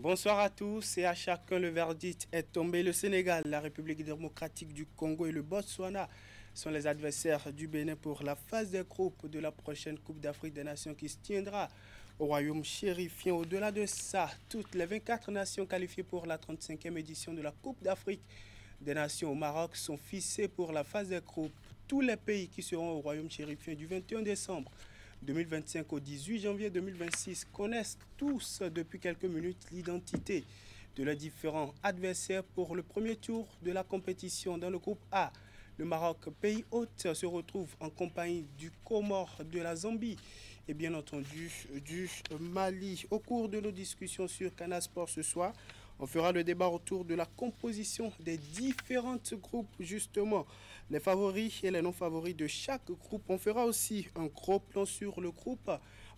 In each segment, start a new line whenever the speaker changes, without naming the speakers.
Bonsoir à tous et à chacun. Le verdict est tombé. Le Sénégal, la République démocratique du Congo et le Botswana sont les adversaires du Bénin pour la phase des groupes de la prochaine Coupe d'Afrique des Nations qui se tiendra au royaume chérifien. Au-delà de ça, toutes les 24 nations qualifiées pour la 35e édition de la Coupe d'Afrique des Nations au Maroc sont fixées pour la phase des groupes. Tous les pays qui seront au royaume chérifien du 21 décembre 2025 au 18 janvier 2026 connaissent tous depuis quelques minutes l'identité de leurs différents adversaires pour le premier tour de la compétition. Dans le groupe A, le Maroc, pays hôte, se retrouve en compagnie du Comore, de la Zambie et bien entendu du Mali. Au cours de nos discussions sur Canal Sport ce soir, on fera le débat autour de la composition des différents groupes, justement, les favoris et les non-favoris de chaque groupe. On fera aussi un gros plan sur le groupe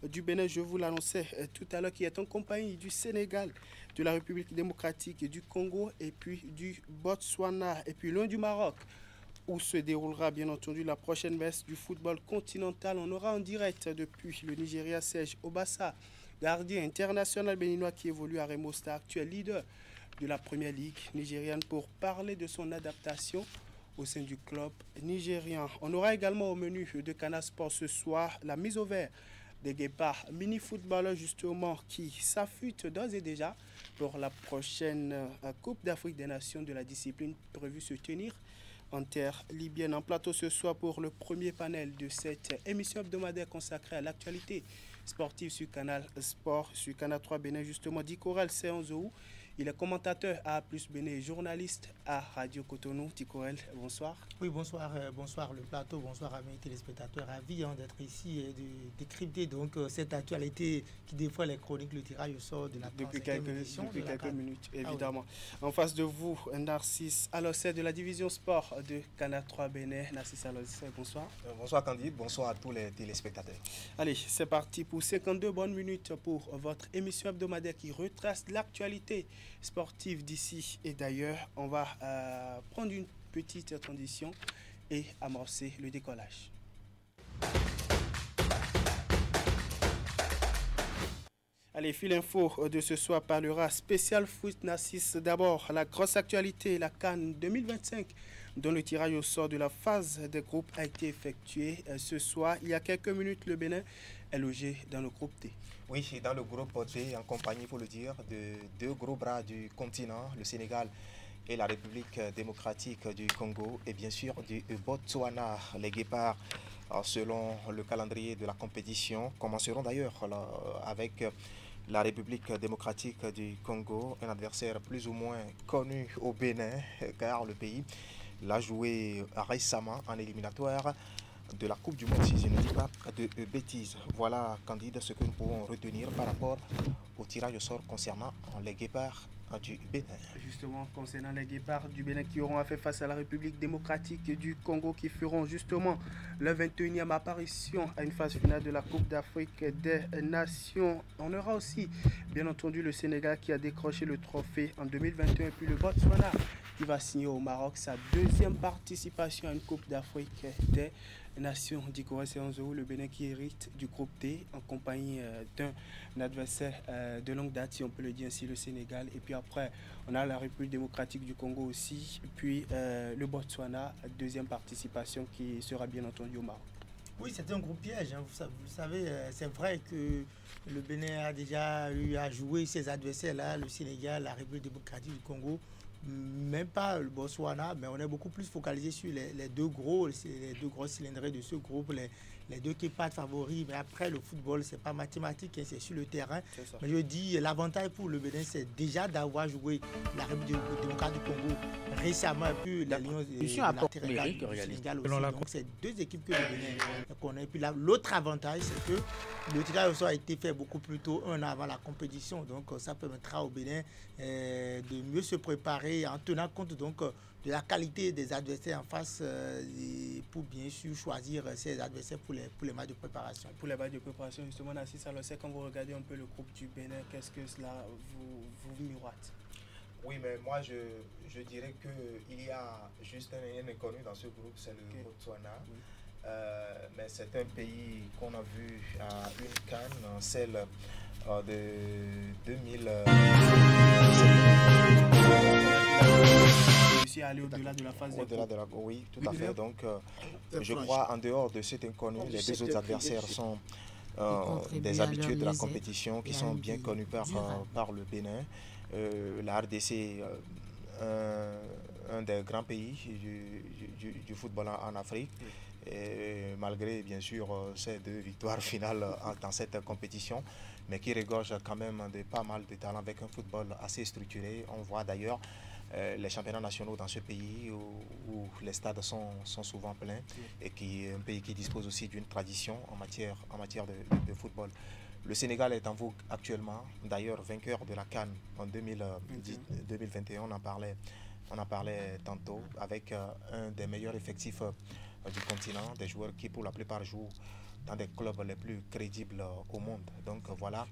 du Bénin, je vous l'annonçais tout à l'heure, qui est en compagnie du Sénégal, de la République démocratique du Congo et puis du Botswana et puis loin du Maroc, où se déroulera bien entendu la prochaine messe du football continental. On aura en direct depuis le Nigeria Serge Obassa, gardien international béninois qui évolue à Remo Star, actuel leader de la Première Ligue nigériane, pour parler de son adaptation au sein du club nigérian. On aura également au menu de Canal Sport ce soir la mise au vert des guépards mini-footballeurs justement qui s'affûtent d'ores et déjà pour la prochaine Coupe d'Afrique des Nations de la discipline prévue se tenir en terre libyenne. En plateau ce soir pour le premier panel de cette émission hebdomadaire consacrée à l'actualité sportive sur Canal Sport, sur Canal 3 Bénin, justement, Dicorel Seonzou. Il est commentateur à Plus Bénin et journaliste à Radio Cotonou. Dicorel, bonsoir.
Oui, bonsoir, bonsoir le plateau, bonsoir à mes téléspectateurs. Ravi d'être ici et de décrypter donc cette actualité qui des fois les chroniques, le tirage au sort de la
depuis quelques minutes, évidemment. Ah oui. En face de vous, Narcisse Alossé de la division sport de Canal 3 Bénin. Narcisse Alossé, bonsoir.
Bonsoir Candide, bonsoir à tous les téléspectateurs.
Allez, c'est parti pour 52 bonnes minutes pour votre émission hebdomadaire qui retrace l'actualité sportive d'ici et d'ailleurs. On va prendre une petite transition et amorcer le décollage. Allez, Fil Info de ce soir parlera spécial foot. Narcisse, d'abord la grosse actualité, la CAN 2025, dont le tirage au sort de la phase des groupes a été effectué ce soir. Il y a quelques minutes, le Bénin est logé dans le groupe T.
Oui, dans le groupe T, en compagnie, il faut le dire, de deux gros bras du continent, le Sénégal et la République démocratique du Congo, et bien sûr du Botswana. Les guépards, selon le calendrier de la compétition, commenceront d'ailleurs avec la République démocratique du Congo, un adversaire plus ou moins connu au Bénin, car le pays l'a joué récemment en éliminatoire de la Coupe du Monde, si je ne dis pas de bêtises. Voilà, Candide, ce que nous pouvons retenir par rapport au tirage au sort concernant les guépards du Bénin.
Justement, concernant les guépards du Bénin qui auront à faire face à la République démocratique du Congo, qui feront justement leur 21e apparition à une phase finale de la Coupe d'Afrique des Nations. On aura aussi, bien entendu, le Sénégal qui a décroché le trophée en 2021 et puis le Botswana qui va signer au Maroc sa deuxième participation à une Coupe d'Afrique des Nations. Dicorel Seonzou, le Bénin qui hérite du groupe T en compagnie d'un adversaire de longue date, si on peut le dire ainsi, le Sénégal. Et puis après, on a la République démocratique du Congo aussi. Et puis le Botswana, deuxième participation qui sera bien entendu au Maroc.
Oui, c'est un groupe piège. Hein. Vous savez, c'est vrai que le Bénin a déjà eu à jouer ses adversaires-là, le Sénégal, la République démocratique du Congo. Même pas le Botswana, mais on est beaucoup plus focalisé sur les deux gros cylindrés de ce groupe, les deux qui partent favoris. Mais après, le football, c'est pas mathématique, hein, c'est sur le terrain. Mais je dis, l'avantage pour le Bénin, c'est déjà d'avoir joué la République démocratique du Congo récemment, et puis la Lions du Sénégal aussi. Donc, c'est deux équipes que le Bénin connaît. Et puis l'autre avantage, c'est que le tirage au sort a été fait beaucoup plus tôt, un an avant la compétition. Donc, ça permettra au Bénin de mieux se préparer en tenant compte donc de la qualité des adversaires en face pour bien sûr choisir ses adversaires pour les matchs de préparation.
Pour les matchs de préparation, justement, Narcisse Alossé, quand vous regardez un peu le groupe du Bénin, qu'est-ce que cela vous miroite?
Oui, mais moi je dirais qu'il y a juste un inconnu dans ce groupe, c'est le Botswana. Oui. Mais c'est un pays qu'on a vu à une CAN, celle de 2000.
Réussi à aller au-delà de la phase de groupe.
Oui, tout à fait. Donc, je crois, en dehors de cet inconnu, les deux autres adversaires sont des habitués de la compétition qui sont bien connus par le Bénin. La RDC, un des grands pays du football en Afrique. Et malgré bien sûr ces deux victoires finales dans cette compétition, mais qui regorge quand même de pas mal de talent avec un football assez structuré. On voit d'ailleurs les championnats nationaux dans ce pays où les stades sont souvent pleins et qui est un pays qui dispose aussi d'une tradition en matière de football. Le Sénégal est en vogue actuellement, d'ailleurs vainqueur de la CAN en 2021, on en parlait tantôt, avec un des meilleurs effectifs du continent, des joueurs qui pour la plupart jouent dans des clubs les plus crédibles au monde. Donc voilà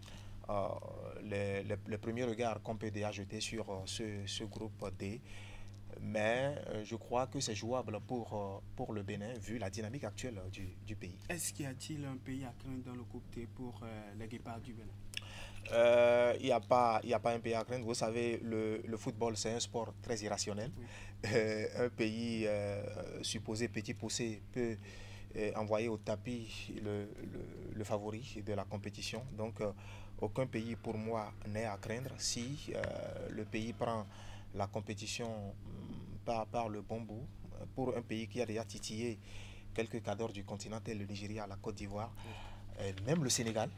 le premier regard qu'on peut déjà jeter sur ce groupe D. Mais je crois que c'est jouable pour le Bénin vu la dynamique actuelle du pays.
Est-ce qu'il y a-t-il un pays à craindre dans le groupe D pour les Guépards du Bénin?
Il n'y a pas un pays à craindre. Vous savez, le football, c'est un sport très irrationnel. Oui. Un pays supposé petit poussé peut envoyer au tapis le favori de la compétition. Donc, aucun pays, pour moi, n'est à craindre si le pays prend la compétition par le bon bout. Pour un pays qui a déjà titillé quelques cadres du continent, tel le Nigeria, la Côte d'Ivoire, même le Sénégal.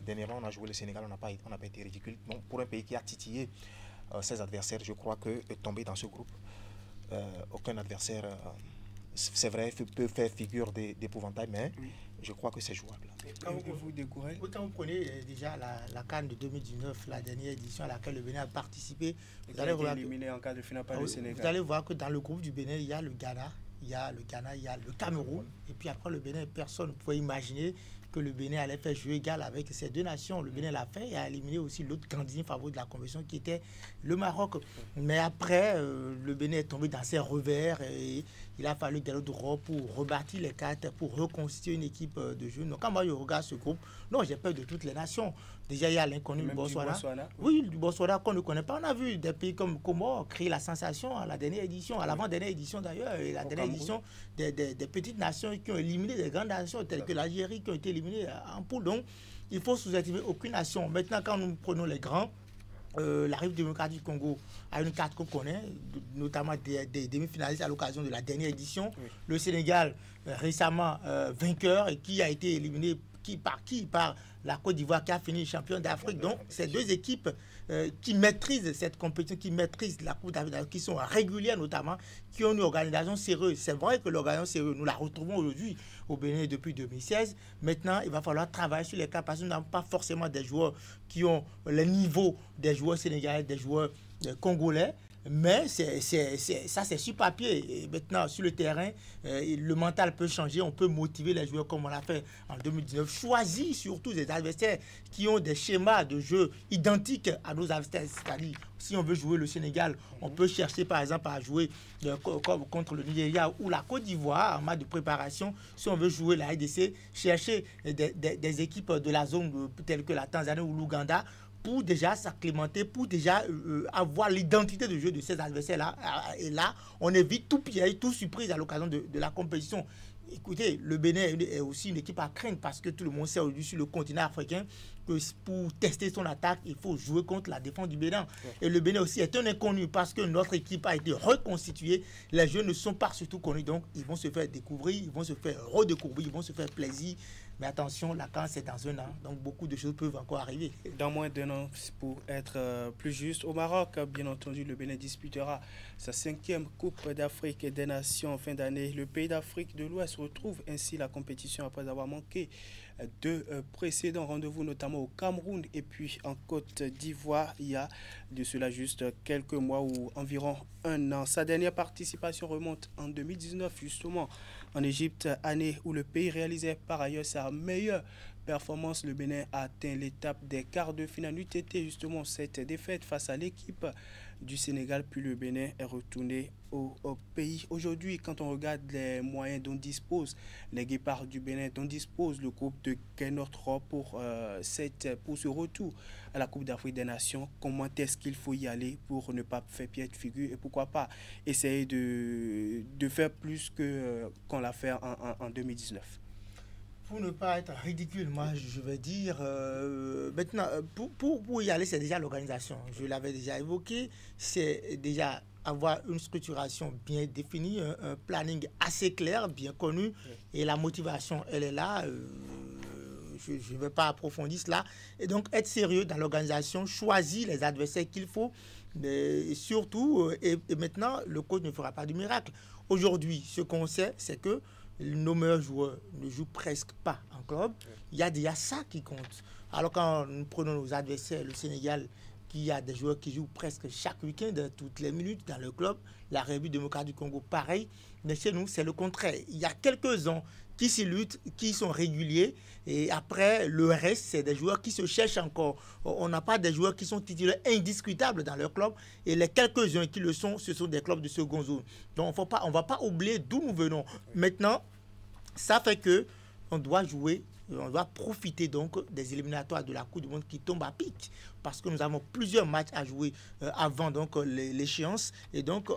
Dernièrement, on a joué le Sénégal, on n'a pas été ridicule. Donc, pour un pays qui a titillé ses adversaires, je crois que tomber dans ce groupe, aucun adversaire, c'est vrai, peut faire figure d'épouvantail, mais je crois que c'est jouable.
Quand vous prenez déjà la CAN de 2019, la dernière édition à laquelle le Bénin a participé,
vous allez éliminé en quart de finale par le Sénégal.
Vous allez voir que dans le groupe du Bénin, il y a le Ghana, il y a le Cameroun, et puis après le Bénin, personne ne pouvait imaginer que le Bénin allait faire jeu égal avec ces deux nations. Le Bénin l'a fait et a éliminé aussi l'autre candidat favori de la compétition qui était le Maroc. Mais après, le Bénin est tombé dans ses revers et il a fallu gagner droit pour rebâtir les cartes, pour reconstituer une équipe de jeu. Donc quand moi je regarde ce groupe, non, j'ai peur de toutes les nations. Déjà, il y a l'inconnu du Botswana. Oui, du Botswana qu'on ne connaît pas. On a vu des pays comme Comores créer la sensation à la dernière édition, à l'avant-dernière édition d'ailleurs, et la dernière édition des petites nations qui ont éliminé des grandes nations telles que l'Algérie qui ont été éliminées en poule. Donc, il faut sous-estimer aucune nation. Maintenant, quand nous prenons les grands, la République démocratique du Congo a une carte qu'on connaît, notamment des demi-finalistes à l'occasion de la dernière édition. Oui. Le Sénégal, récemment vainqueur et qui a été éliminé par la Côte d'Ivoire qui a fini champion d'Afrique. Donc, ces deux équipes qui maîtrisent cette compétition, qui maîtrisent la Coupe d'Afrique, qui sont régulières notamment, qui ont une organisation sérieuse. C'est vrai que l'organisation sérieuse, nous la retrouvons aujourd'hui au Bénin depuis 2016. Maintenant, il va falloir travailler sur les cas parce que nous n'avons pas forcément des joueurs qui ont le niveau des joueurs sénégalais, des joueurs congolais. Mais ça, c'est sur papier. Et maintenant, sur le terrain, le mental peut changer. On peut motiver les joueurs comme on l'a fait en 2019. Choisir surtout des adversaires qui ont des schémas de jeu identiques à nos adversaires. C'est-à-dire, si on veut jouer le Sénégal, on peut chercher par exemple à jouer contre le Nigeria ou la Côte d'Ivoire en mode de préparation. Si on veut jouer la RDC, chercher des équipes de la zone telles que la Tanzanie ou l'Ouganda, pour déjà s'acclimater, pour déjà avoir l'identité de jeu de ces adversaires-là. Et là, on évite tout piège, tout surprise à l'occasion de la compétition. Écoutez, le Bénin est aussi une équipe à craindre parce que tout le monde sait aujourd'hui sur le continent africain que pour tester son attaque, il faut jouer contre la défense du Bénin. Et le Bénin aussi est un inconnu parce que notre équipe a été reconstituée. Les jeux ne sont pas surtout connus, donc ils vont se faire découvrir, ils vont se faire redécouvrir, ils vont se faire plaisir. Mais attention, la CAN, c'est dans un an, donc beaucoup de choses peuvent encore arriver.
Dans moins d'un an, pour être plus juste, au Maroc, bien entendu, le Bénin disputera sa 5e Coupe d'Afrique des Nations en fin d'année. Le pays d'Afrique de l'Ouest retrouve ainsi la compétition après avoir manqué deux précédents rendez-vous, notamment au Cameroun et puis en Côte d'Ivoire, il y a de cela juste quelques mois ou environ un an. Sa dernière participation remonte en 2019, justement, en Égypte, année où le pays réalisait par ailleurs sa meilleure performance. Le Bénin a atteint l'étape des quarts de finale. N'eût été justement cette défaite face à l'équipe du Sénégal, puis le Bénin est retourné au pays. Aujourd'hui, quand on regarde les moyens dont dispose les Guépards du Bénin, dont dispose le groupe de Kenotro pour ce retour à la Coupe d'Afrique des Nations, comment est-ce qu'il faut y aller pour ne pas faire pied de figure et pourquoi pas essayer de faire plus qu'on l'a fait en 2019?
Pour ne pas être ridicule, moi je vais dire, maintenant, pour y aller, c'est déjà l'organisation. Je l'avais déjà évoqué, c'est déjà avoir une structuration bien définie, un planning assez clair, bien connu, et la motivation, elle est là. Je ne vais pas approfondir cela. Et donc, être sérieux dans l'organisation, choisir les adversaires qu'il faut, mais surtout, et maintenant, le coach ne fera pas du miracle. Aujourd'hui, ce qu'on sait, c'est que nos meilleurs joueurs ne jouent presque pas en club. Il y a déjà ça qui compte. Alors quand nous prenons nos adversaires, le Sénégal, qui a des joueurs qui jouent presque chaque week-end, toutes les minutes dans le club, la République démocratique du Congo, pareil. Mais chez nous, c'est le contraire. Il y a quelques-uns qui s'y luttent, qui sont réguliers. Et après, le reste, c'est des joueurs qui se cherchent encore. On n'a pas des joueurs qui sont titulaires indiscutables dans leur club. Et les quelques-uns qui le sont, ce sont des clubs de seconde zone. Donc, on ne va pas oublier d'où nous venons. Maintenant, ça fait que on doit jouer, on doit profiter donc des éliminatoires de la Coupe du Monde qui tombent à pic. Parce que nous avons plusieurs matchs à jouer avant donc l'échéance. Et donc,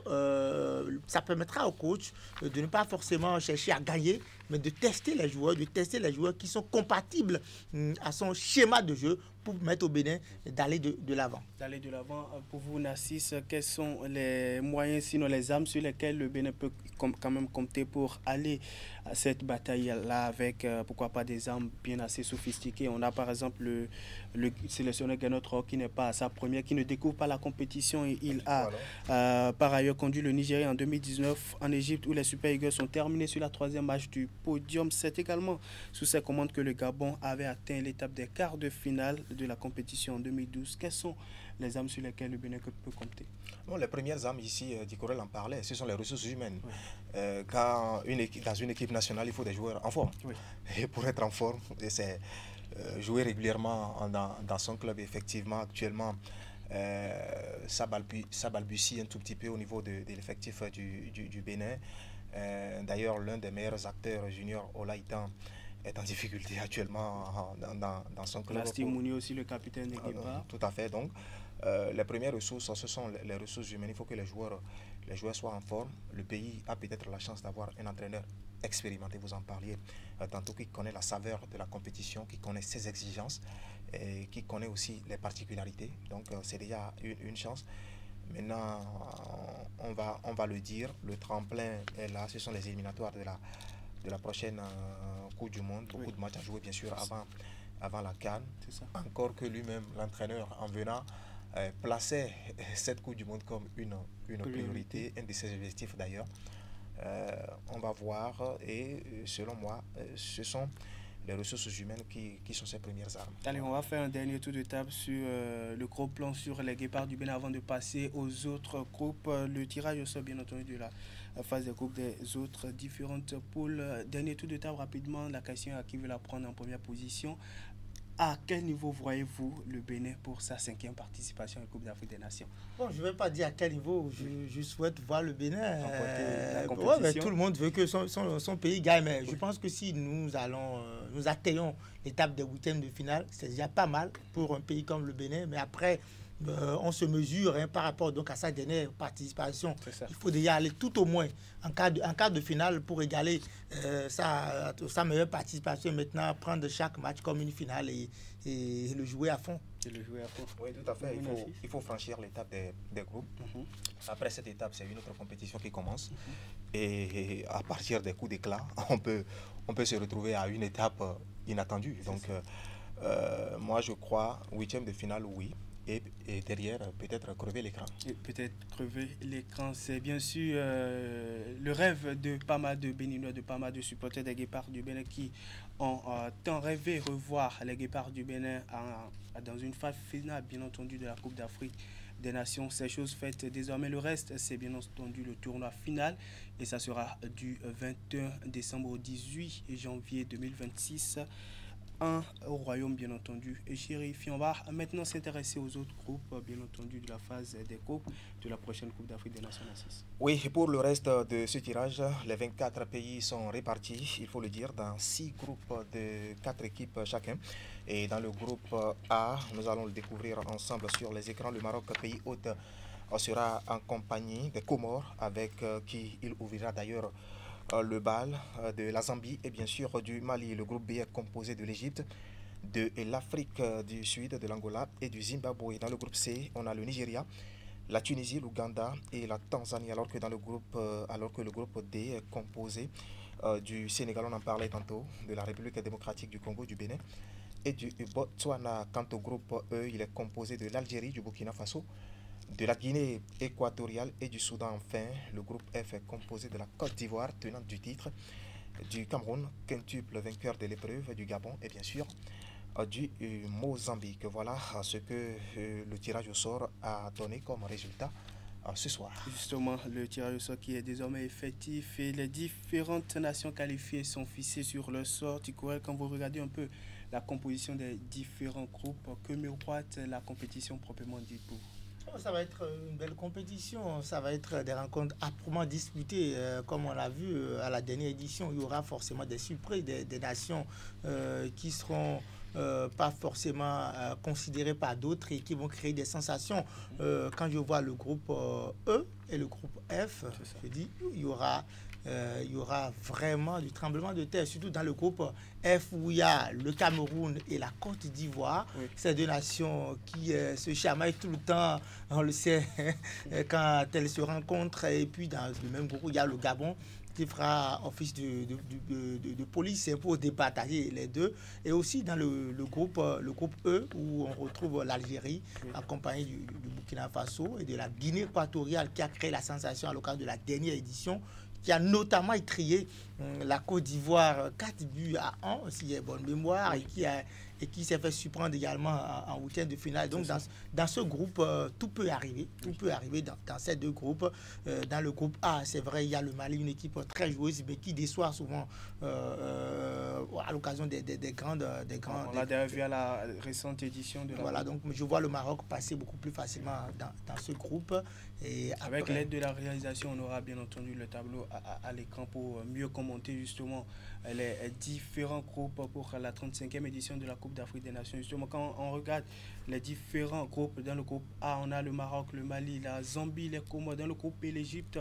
ça permettra au coach de ne pas forcément chercher à gagner, mais de tester les joueurs, qui sont compatibles à son schéma de jeu pour permettre au Bénin d'aller de l'avant.
D'aller de l'avant. Pour vous, Narcisse, quels sont les moyens, sinon les armes sur lesquelles le Bénin peut quand même compter pour aller à cette bataille-là avec, pourquoi pas, des armes bien assez sophistiquées? On a par exemple le sélectionneur Kenotro qui n'est pas à sa première, qui ne découvre pas la compétition. Il a par ailleurs conduit le Nigeria en 2019 en Égypte où les Super Eagles sont terminés sur la troisième marche du podium. C'est également sous ses commandes que le Gabon avait atteint l'étape des quarts de finale de la compétition en 2012. Quelles sont les armes sur lesquelles le Bénin peut compter?
Bon, les premières armes ici, Dicorel en parlait, ce sont les ressources humaines. Oui. Quand dans une équipe nationale, il faut des joueurs en forme. Oui. Et pour être en forme, c'est jouer régulièrement dans son club. Effectivement, actuellement, ça balbutie un tout petit peu au niveau de l'effectif du Bénin. D'ailleurs, l'un des meilleurs acteurs juniors, Olaïtan, est en difficulté actuellement dans son club.
Steve Mouni aussi, le capitaine des Guépards.
Tout à fait. Donc, les premières ressources, ce sont les ressources humaines. Il faut que les joueurs soient en forme. Le pays a peut-être la chance d'avoir un entraîneur expérimenté, vous en parliez, tantôt, qui connaît la saveur de la compétition, qui connaît ses exigences et qui connaît aussi les particularités. Donc, c'est déjà une chance. Maintenant, on va le dire, le tremplin est là. Ce sont les éliminatoires de la prochaine Coupe du Monde. Beaucoup de matchs à jouer, bien sûr, avant la CAN. Encore que lui-même, l'entraîneur, en venant, plaçait cette Coupe du Monde comme une priorité, un de ses objectifs d'ailleurs. On va voir et selon moi, ce sont les ressources humaines qui sont ses premières armes.
Allez, on va faire un dernier tour de table sur le gros plan sur les Guépards du Bénin avant de passer aux autres groupes. Le tirage au sort, bien entendu, de la phase des groupes des autres différentes poules. Dernier tour de table rapidement, la question à qui veut la prendre en première position. À quel niveau voyez-vous le Bénin pour sa 5e participation à la Coupe d'Afrique des Nations?
Bon, je ne vais pas dire à quel niveau je souhaite voir le Bénin.
Mais
tout le monde veut que son pays gagne. Mais je pense que si nous atteignons l'étape des 8e de finale, c'est déjà pas mal pour un pays comme le Bénin. Mais après, on se mesure par rapport donc à sa dernière participation. Il faut déjà aller tout au moins en quart de finale pour égaler sa meilleure participation. Maintenant, prendre chaque match comme une finale et le jouer à fond.
Oui, tout à fait. Il faut franchir l'étape des groupes. Après cette étape, c'est une autre compétition qui commence. Et à partir des coups d'éclat, on peut se retrouver à une étape inattendue. Donc, moi, je crois, 8e de finale, oui. Et derrière, peut-être crever l'écran.
Peut-être crever l'écran, c'est bien sûr le rêve de pas mal de Béninois, de pas mal de supporters des Guépards du Bénin qui ont tant rêvé revoir les Guépards du Bénin dans une phase finale, bien entendu, de la Coupe d'Afrique des Nations. Ces choses faites désormais. Le reste, c'est bien entendu le tournoi final et ça sera du 21 décembre au 18 janvier 2026. 1 au Royaume, bien entendu. Et Chérif, on va maintenant s'intéresser aux autres groupes, bien entendu, de la phase des groupes de la prochaine Coupe d'Afrique des Nations.
Oui, et pour le reste de ce tirage, les 24 pays sont répartis, il faut le dire, dans 6 groupes de 4 équipes chacun. Et dans le groupe A, nous allons le découvrir ensemble sur les écrans. Le Maroc, pays hôte, sera en compagnie des Comores, avec qui il ouvrira d'ailleurs le bal, de la Zambie et bien sûr du Mali. Le groupe B est composé de l'Égypte, de l'Afrique du Sud, de l'Angola et du Zimbabwe. Dans le groupe C, on a le Nigeria, la Tunisie, l'Ouganda et la Tanzanie, alors que le groupe D est composé du Sénégal, on en parlait tantôt, de la République démocratique du Congo, du Bénin et du Botswana. Quant au groupe E, il est composé de l'Algérie, du Burkina Faso, de la Guinée équatoriale et du Soudan. Enfin, le groupe F est composé de la Côte d'Ivoire, tenante du titre, du Cameroun, quintuple vainqueur de l'épreuve, du Gabon et bien sûr du Mozambique. Voilà ce que le tirage au sort a donné comme résultat ce soir.
Justement, le tirage au sort qui est désormais effectif et les différentes nations qualifiées sont fixées sur le sort. Quand vous regardez un peu la composition des différents groupes, que miroite la compétition proprement dite pour vous?
Ça va être une belle compétition, ça va être des rencontres âprement disputées. Comme on l'a vu à la dernière édition, il y aura forcément des surprises, des nations qui seront pas forcément considérées par d'autres et qui vont créer des sensations. Quand je vois le groupe E et le groupe F, je dis il y aura vraiment du tremblement de terre, surtout dans le groupe F où il y a le Cameroun et la Côte d'Ivoire. Oui. Ces deux nations qui se chamaillent tout le temps, on le sait, quand elles se rencontrent. Et puis dans le même groupe, il y a le Gabon qui fera office de police pour départager les deux. Et aussi dans le groupe E où on retrouve l'Algérie accompagnée du Burkina Faso et de la Guinée équatoriale qui a créé la sensation à l'occasion de la dernière édition, qui a notamment étrié la Côte d'Ivoire 4-1, si j'ai bonne mémoire, et qui s'est fait surprendre également en huitième de finale. Donc dans ce groupe, tout peut arriver. Tout peut arriver dans ces deux groupes. Dans le groupe A, c'est vrai, il y a le Mali, une équipe très joueuse, mais qui déçoit souvent à l'occasion des grandes...
On l'a déjà vu à la récente édition de la...
Voilà, donc je vois le Maroc passer beaucoup plus facilement dans ce groupe. Et
avec
après,
l'aide de la réalisation, on aura bien entendu le tableau à l'écran pour mieux commenter justement les différents groupes pour la 35e édition de la Coupe d'Afrique des Nations. Justement, quand on regarde les différents groupes, dans le groupe A, on a le Maroc, le Mali, la Zambie, les Comores. Dans le groupe B, l'Égypte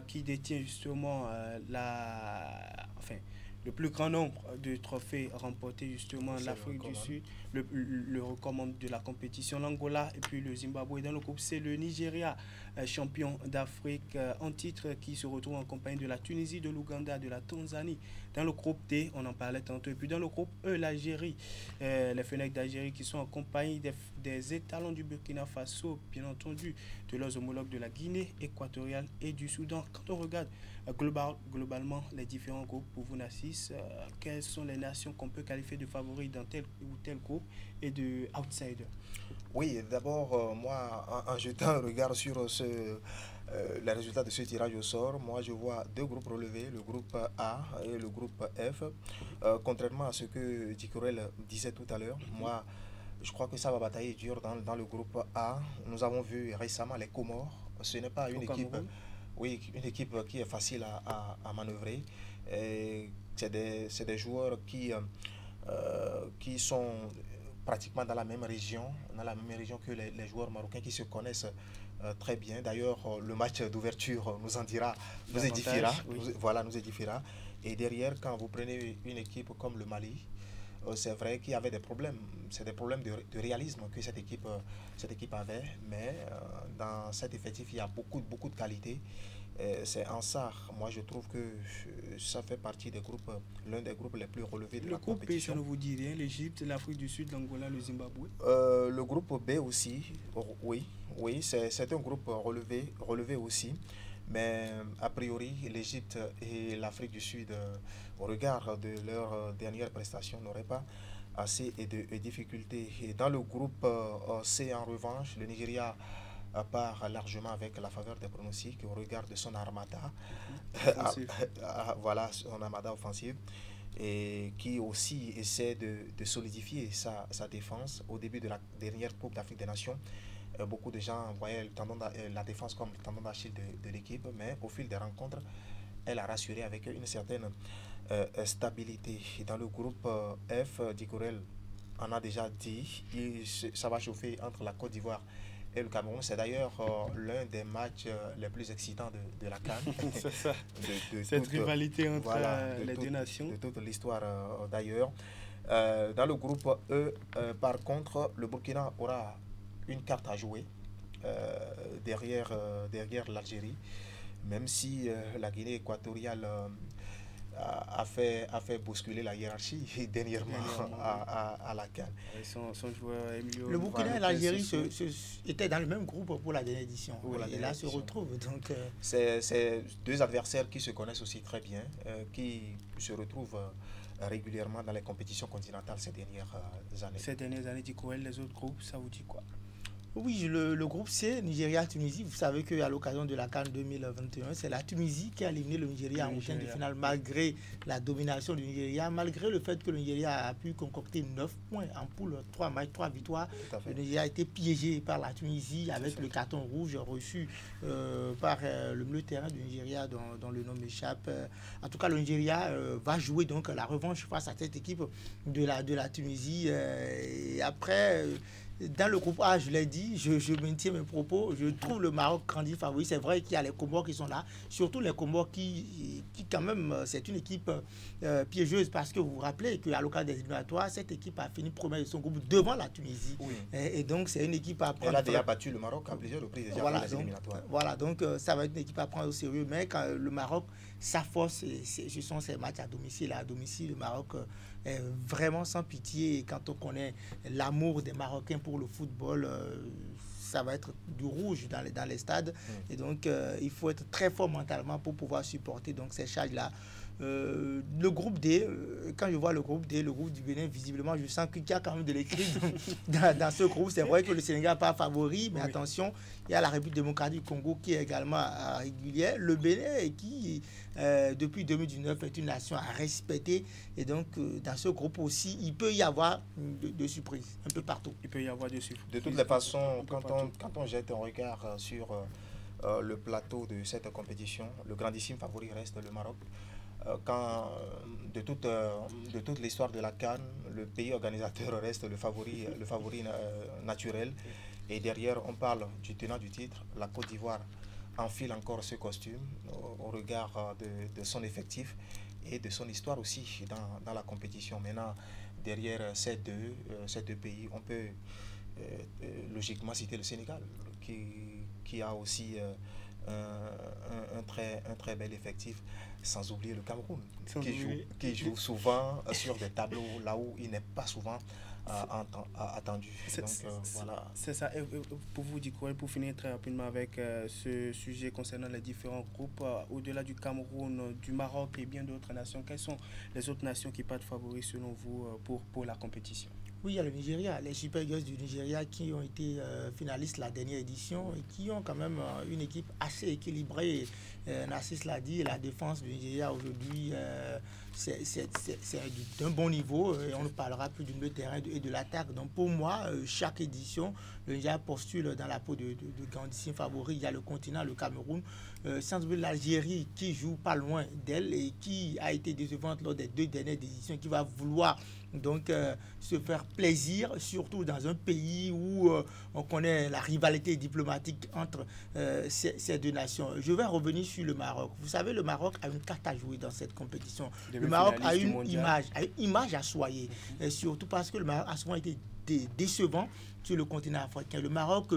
qui détient justement le plus grand nombre de trophées remportés, justement l'Afrique du Sud, le record de la compétition, l'Angola et puis le Zimbabwe. Dans le groupe C, le Nigeria, champion d'Afrique en titre, qui se retrouve en compagnie de la Tunisie, de l'Ouganda, de la Tanzanie. Dans le groupe D, on en parlait tantôt. Et puis dans le groupe E, l'Algérie, les Fennecs d'Algérie qui sont en compagnie des étalons du Burkina Faso, bien entendu, de leurs homologues de la Guinée équatoriale et du Soudan. Quand on regarde globalement les différents groupes pour vous, Nassis, quelles sont les nations qu'on peut qualifier de favoris dans tel ou tel groupe et de outsiders?
Oui, d'abord, moi, en jetant un regard sur les résultats de ce tirage au sort, moi je vois deux groupes relevés, le groupe A et le groupe F. Contrairement à ce que Djikorel disait tout à l'heure, moi je crois que ça va batailler dur dans le groupe A. Nous avons vu récemment les Comores. Ce n'est pas une équipe, une équipe qui est facile à manœuvrer. C'est des joueurs qui sont pratiquement dans la même région que les joueurs marocains qui se connaissent très bien. D'ailleurs, le match d'ouverture nous en dira, nous édifiera. Oui. Nous édifiera. Et derrière, quand vous prenez une équipe comme le Mali, c'est vrai qu'il y avait des problèmes. C'est des problèmes de réalisme que cette équipe avait. Mais dans cet effectif, il y a beaucoup de qualité. C'est en ça, moi je trouve que ça fait partie des groupes, l'un des groupes les plus relevés de la compétition.
Le groupe B, ça ne vous dit rien, l'Égypte, l'Afrique du Sud, l'Angola, le Zimbabwe?
Le groupe B aussi, oui, c'est un groupe relevé aussi. Mais a priori, l'Égypte et l'Afrique du Sud, au regard de leur dernière prestation, n'auraient pas assez de difficultés. Et dans le groupe C, en revanche, le Nigeria part largement avec la faveur des pronostics au regard de son armada. Son armada offensive. et qui aussi essaie de solidifier sa défense. Au début de la dernière Coupe d'Afrique des Nations, beaucoup de gens voyaient la défense comme le tendon d'Achille de l'équipe, mais au fil des rencontres, elle a rassuré avec une certaine stabilité. Dans le groupe F, Dicorel en a déjà dit, ça va chauffer entre la Côte d'Ivoire et le Cameroun. C'est d'ailleurs l'un des matchs les plus excitants de la CAN.
C'est ça. Cette rivalité entre les deux nations.
De toute l'histoire d'ailleurs. Dans le groupe E, par contre, le Burkina aura une carte à jouer derrière l'Algérie, même si la Guinée équatoriale a fait bousculer la hiérarchie dernièrement à la CAN.
Son joueur Emilio.
Le Burkina et l'Algérie étaient dans le même groupe pour la dernière édition. Et là se retrouvent.
C'est deux adversaires qui se connaissent aussi très bien, qui se retrouvent régulièrement dans les compétitions continentales ces dernières années.
Ces dernières années, du coup, les autres groupes, ça vous dit quoi?
Oui, le groupe C, Nigeria-Tunisie, vous savez qu'à l'occasion de la CAN 2021, c'est la Tunisie qui a éliminé le Nigeria en huitième de finale, malgré la domination du Nigeria, malgré le fait que le Nigeria a pu concocter 9 points en poule, 3 matchs, 3 victoires. Le Nigeria a été piégé par la Tunisie avec le carton rouge reçu par le milieu de terrain du Nigeria dont le nom m'échappe. En tout cas, le Nigeria va jouer donc la revanche face à cette équipe de la Tunisie. Et après... Dans le groupe A, je l'ai dit, je maintiens mes propos. Je trouve le Maroc grandi favori. C'est vrai qu'il y a les Comores qui sont là, surtout les Comores qui quand même, c'est une équipe piégeuse parce que vous vous rappelez qu'à l'occasion des éliminatoires, cette équipe a fini première de son groupe devant la Tunisie. Oui. Et donc, c'est une équipe à prendre.
Elle a déjà battu le Maroc à plusieurs reprises déjà dans les éliminatoires.
Voilà, donc ça va être une équipe à prendre au sérieux. Mais quand le Maroc, sa force, ce sont ses matchs à domicile. À domicile, le Maroc est vraiment sans pitié. Et quand on connaît l'amour des Marocains pour le football, ça va être du rouge dans les stades. Et donc, il faut être très fort mentalement pour pouvoir supporter donc, ces charges-là. Le groupe D, quand je vois le groupe D, le groupe du Bénin, visiblement, je sens qu'il y a quand même de l'écrit dans ce groupe. C'est vrai que le Sénégal n'est pas favori, mais attention, il y a la République démocratique du Congo qui est également régulière. Le Bénin, qui depuis 2019 est une nation à respecter. Et donc, dans ce groupe aussi, il peut y avoir de surprises, un peu partout.
Il peut y avoir des surprises.
De toutes les façons, quand on jette un regard sur le plateau de cette compétition, le grandissime favori reste le Maroc. De toute l'histoire de la CAN, le pays organisateur reste le favori naturel. Et derrière, on parle du tenant du titre. La Côte d'Ivoire enfile encore ce costume au regard de son effectif et de son histoire aussi dans la compétition. Maintenant, derrière ces deux pays, on peut logiquement citer le Sénégal, qui a aussi un très bel effectif, sans oublier le Cameroun, qui joue souvent sur des tableaux là où il n'est pas souvent attendu. Voilà.
C'est ça. Et pour vous dire quoi, pour finir très rapidement avec ce sujet concernant les différents groupes, au-delà du Cameroun, du Maroc et bien d'autres nations, quelles sont les autres nations qui partent favoris selon vous pour la compétition?
Oui, il y a le Nigeria, les Super Eagles du Nigeria qui ont été finalistes la dernière édition et qui ont quand même une équipe assez équilibrée. Narcisse l'a dit, la défense du Nigeria aujourd'hui, c'est d'un bon niveau et on ne parlera plus du milieu de terrain et de l'attaque. Donc pour moi, chaque édition, le Nigeria postule dans la peau de grandissime favori. Il y a le continent, le Cameroun, sans oublier l'Algérie qui joue pas loin d'elle et qui a été décevante lors des 2 dernières éditions, qui va vouloir donc se faire plaisir, surtout dans un pays où on connaît la rivalité diplomatique entre ces deux nations. Je vais revenir sur le Maroc. Vous savez, le Maroc a une carte à jouer dans cette compétition. Le Maroc a une image à soigner, surtout parce que le Maroc a souvent été décevant sur le continent africain. Le Maroc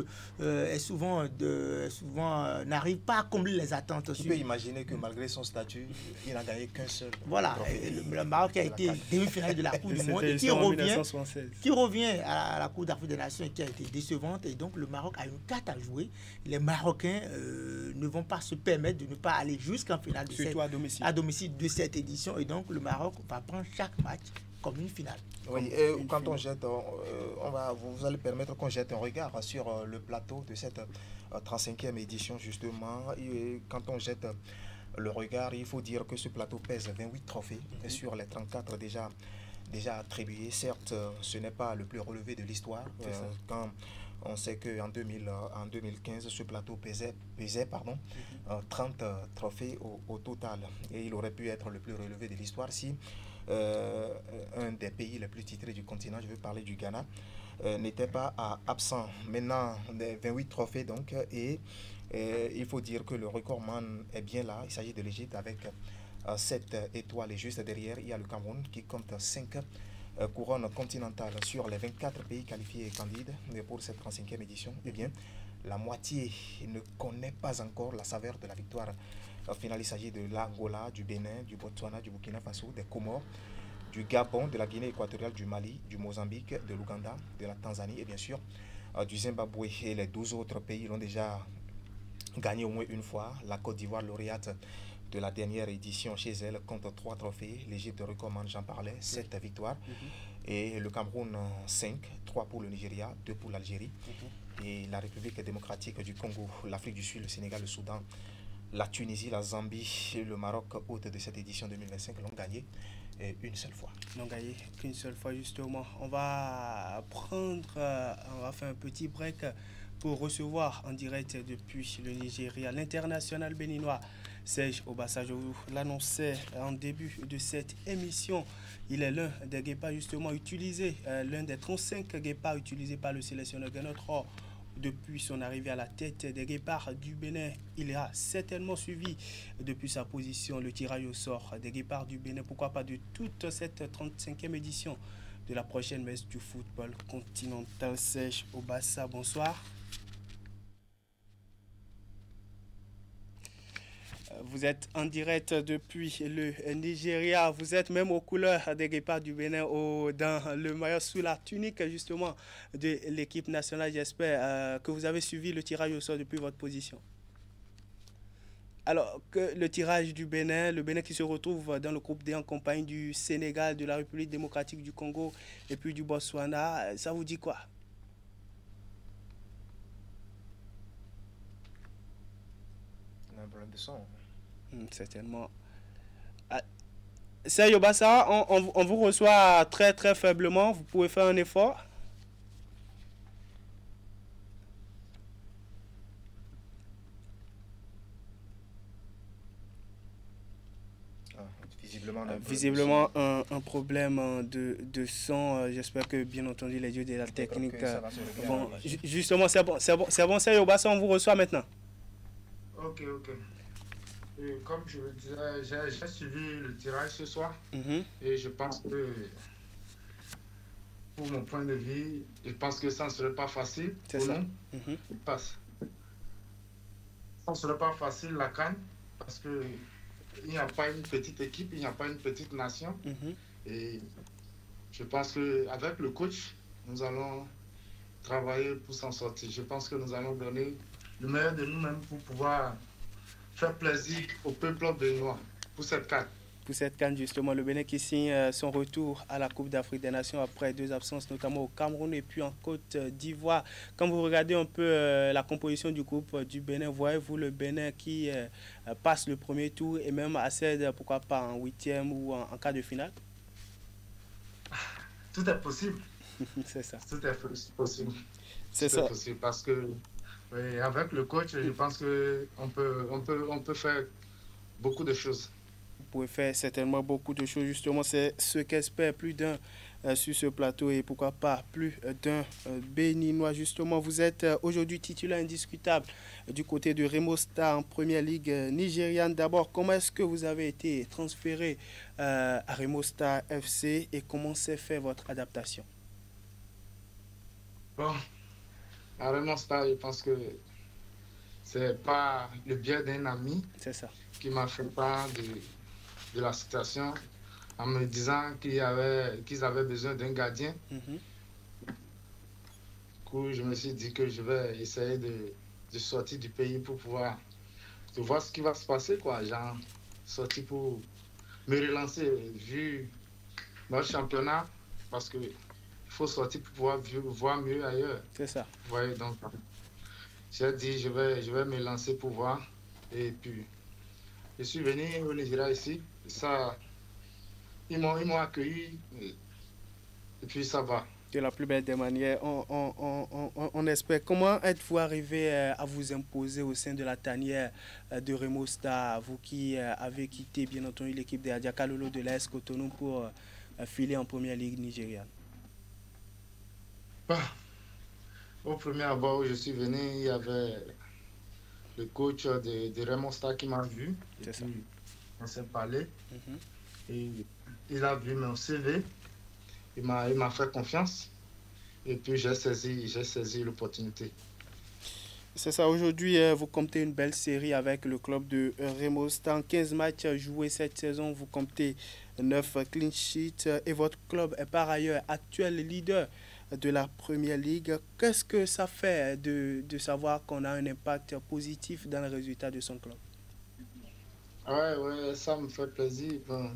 n'arrive pas à combler les attentes.
Tu peux imaginer que malgré son statut, il n'a gagné qu'un seul.
Voilà, le Maroc a été demi-finaliste de la Coupe du Monde et qui revient à la Coupe d'Afrique des Nations et qui a été décevante. Et donc le Maroc a une carte à jouer. Les Marocains ne vont pas se permettre de ne pas aller jusqu'en finale à domicile de cette édition. Et donc le Maroc va prendre chaque match comme une finale.
Oui, et quand on jette, vous allez permettre qu'on jette un regard sur le plateau de cette 35e édition, justement. Et quand on jette le regard, il faut dire que ce plateau pèse 28 trophées sur les 34 déjà attribués. Certes, ce n'est pas le plus relevé de l'histoire. Quand on sait qu'en 2015, ce plateau pesait 30 trophées au total. Et il aurait pu être le plus relevé de l'histoire si un des pays les plus titrés du continent, je veux parler du Ghana, n'était pas absent. Maintenant, 28 trophées donc, et il faut dire que le recordman est bien là. Il s'agit de l'Égypte avec 7 étoiles, et juste derrière, il y a le Cameroun qui compte 5 couronnes continentales sur les 24 pays qualifiés et candides pour cette 35e édition. Eh bien, la moitié ne connaît pas encore la saveur de la victoire finale. Il s'agit de l'Angola, du Bénin, du Botswana, du Burkina Faso, des Comores, du Gabon, de la Guinée équatoriale, du Mali, du Mozambique, de l'Ouganda, de la Tanzanie et bien sûr du Zimbabwe. Et les 12 autres pays l'ont déjà gagné au moins une fois. La Côte d'Ivoire, lauréate de la dernière édition chez elle, compte 3 trophées. L'Égypte recommande, j'en parlais, 7 victoires. Et le Cameroun, 5, 3 pour le Nigeria, 2 pour l'Algérie. Et la République démocratique du Congo, l'Afrique du Sud, le Sénégal, le Soudan, la Tunisie, la Zambie et le Maroc, hôte de cette édition 2025, l'ont gagné une seule fois.
N'ont gagné qu'une seule fois, justement. On va faire un petit break pour recevoir en direct depuis le Nigeria l'international béninois Serge Obassa. Je vous l'annonçais en début de cette émission. Il est l'un des guépards justement utilisés, l'un des 35 guépards utilisés par le sélectionneur Guénotre depuis son arrivée à la tête des guépards du Bénin. Il a certainement suivi depuis sa position le tirage au sort des guépards du Bénin, pourquoi pas de toute cette 35e édition de la prochaine messe du football continental. Serge Obassa, bonsoir. Vous êtes en direct depuis le Nigeria. Vous êtes même aux couleurs des guépards du Bénin, dans le maillot sous la tunique justement de l'équipe nationale. J'espère que vous avez suivi le tirage au sort depuis votre position. Alors que le tirage du Bénin, le Bénin qui se retrouve dans le groupe D en compagnie du Sénégal, de la République démocratique du Congo et puis du Botswana, ça vous dit quoi?
Un problème de son.
Certainement. Serge Obassa, on vous reçoit très très faiblement. Vous pouvez faire un effort. Visiblement un problème de son. J'espère que bien entendu les dieux de la technique vont... Justement, c'est bon, Serge Obassa, on vous reçoit maintenant.
Ok. Et comme je le disais, j'ai suivi le tirage ce soir et je pense que, pour mon point de vue, je pense que ça ne serait pas facile pour nous. Ça ne serait pas facile la CAN parce qu'il n'y a pas une petite équipe, il n'y a pas une petite nation. Et je pense qu'avec le coach, nous allons travailler pour s'en sortir. Je pense que nous allons donner le meilleur de nous-mêmes pour pouvoir faire plaisir au peuple béninois pour cette CAN.
Pour cette CAN, justement, le Bénin qui signe son retour à la Coupe d'Afrique des Nations après 2 absences, notamment au Cameroun et puis en Côte d'Ivoire. Quand vous regardez un peu la composition du groupe du Bénin, voyez-vous le Bénin qui passe le premier tour et même accède, pourquoi pas, en 8e ou en quart de finale?
Tout est possible.
C'est ça.
Tout est possible.
C'est ça.
Possible parce que oui, avec le coach, je pense qu'on peut faire beaucoup de choses.
Vous pouvez faire certainement beaucoup de choses. Justement, c'est ce qu'espère plus d'un sur ce plateau et pourquoi pas plus d'un Béninois. Justement, vous êtes aujourd'hui titulaire indiscutable du côté de Remo Star en première ligue nigériane. D'abord, comment est-ce que vous avez été transféré à Remo Star FC et comment s'est fait votre adaptation?
Bon. À Remo Star, je pense que c'est pas le biais d'un ami qui m'a fait part de la situation en me disant qu'ils avaient besoin d'un gardien. Du coup, je me suis dit que je vais essayer de sortir du pays pour pouvoir voir ce qui va se passer, quoi. Genre, sortir pour me relancer, vu notre championnat, parce que il faut sortir pour pouvoir voir mieux ailleurs.
C'est ça.
Vous voyez, donc, j'ai dit, je vais me lancer pour voir. Et puis, Je suis venu au Nigeria ici. Ça, ils m'ont accueilli et puis ça va.
De la plus belle des manières, on espère. Comment êtes-vous arrivé à vous imposer au sein de la tanière de Remo Star, vous qui avez quitté bien entendu l'équipe de Adiaka Lolo de l'AS Cotonou pour filer en première ligue nigériane?
Bah, au premier abord où je suis venu, il y avait le coach de Raymond Star qui m'a vu. Et
C'est ça.
puis, on s'est parlé.
Mhm.
Et il a vu mon CV. Il m'a fait confiance. Et puis, j'ai saisi l'opportunité.
C'est ça, aujourd'hui, vous comptez une belle série avec le club de Remo Star. En 15 matchs joués cette saison, vous comptez 9 clean sheets et votre club est par ailleurs actuel leader de la Première Ligue. Qu'est-ce que ça fait de savoir qu'on a un impact positif dans le résultat de son club?
Ouais, ouais, ça me fait plaisir. Bon,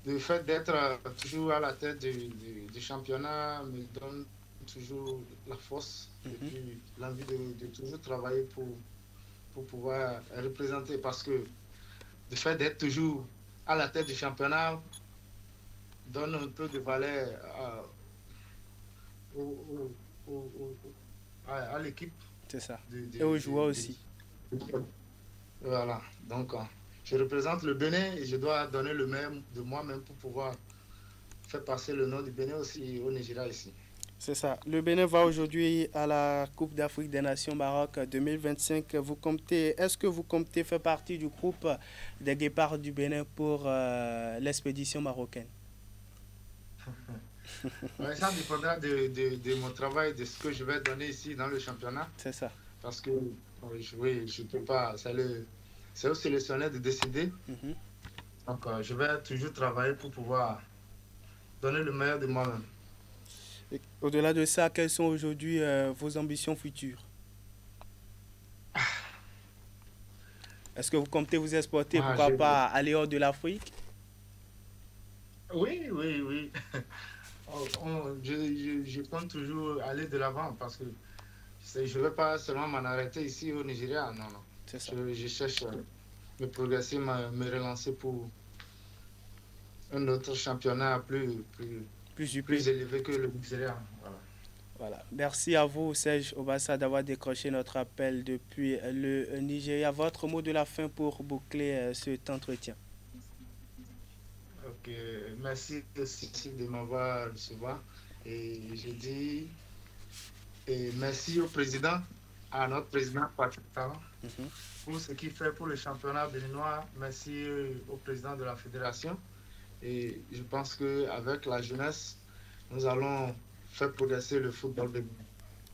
le fait d'être toujours à la tête du championnat me donne toujours la force et
Mhm.
puis l'envie de toujours travailler pour pouvoir représenter. Parce que le fait d'être toujours à la tête du championnat donne un peu de valeur au- au- à l'équipe.
C'est ça.
de,
Et
de,
aux
de-
joueurs
de-
aussi.
Voilà. Donc, je représente le Bénin et je dois donner le même de moi-même pour pouvoir faire passer le nom du Bénin aussi au Nigeria ici.
C'est ça. Le Bénin va aujourd'hui à la Coupe d'Afrique des Nations Maroc 2025. Est-ce que vous comptez faire partie du groupe des Guépards du Bénin pour l'expédition marocaine?
Ouais, ça dépendra de mon travail, de ce que je vais donner ici dans le championnat.
C'est ça.
Parce que oui, je peux pas. C'est au sélectionneur de décider.
Mhm.
Donc, je vais toujours travailler pour pouvoir donner le meilleur de moi-même.
Et au-delà de ça, quelles sont aujourd'hui vos ambitions futures? Est-ce que vous comptez vous exporter,
Moi,
pourquoi pas aller hors de l'Afrique?
oui, oui, oui. Je compte toujours aller de l'avant parce que je ne vais pas seulement m'en arrêter ici au Nigeria. Non, non.
C'est ça.
Je cherche à me progresser, me relancer pour un autre championnat
Plus huppé.
plus élevé que le Nigeria. Voilà.
Voilà. Merci à vous, Serge Obassa, d'avoir décroché notre appel depuis le Nigeria. Votre mot de la fin pour boucler cet entretien.
Ok, merci aussi de m'avoir recevoir. Et je dis merci au président, à notre président Patrick Talon,
Mhm.
pour ce qu'il fait pour le championnat béninois. Merci au président de la fédération. Et je pense qu'avec la jeunesse, nous allons faire progresser le football béninois.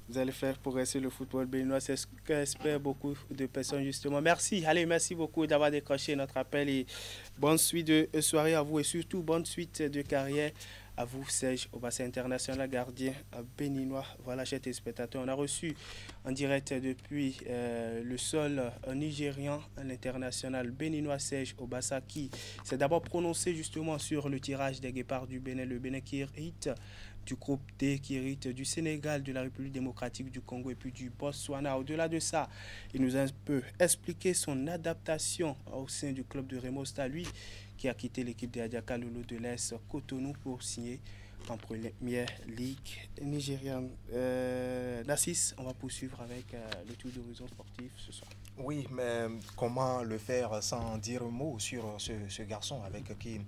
Vous allez faire progresser le football béninois. C'est ce qu'espèrent beaucoup de personnes, justement. Merci. Allez, merci beaucoup d'avoir décroché notre appel et bonne suite de soirée à vous et surtout bonne suite de carrière à vous, Serge Obassa, international gardien béninois. Voilà, chers téléspectateurs, on a reçu en direct depuis le sol nigérian, l'international béninois Serge Obassa qui s'est d'abord prononcé justement sur le tirage des Guépards du Bénin, le Bénin qui hérite du groupe D, qui hérite du Sénégal, de la République démocratique du Congo et puis du Botswana. Au-delà de ça, il nous a un peu expliqué son adaptation au sein du club de Remo Star, lui qui a quitté l'équipe de Adiaka Lolo de l'Est Cotonou pour signer en première ligue nigériane. Nassis, on va poursuivre avec le tour d'horizon sportif ce soir.
Oui, mais comment le faire sans dire un mot sur ce garçon avec qui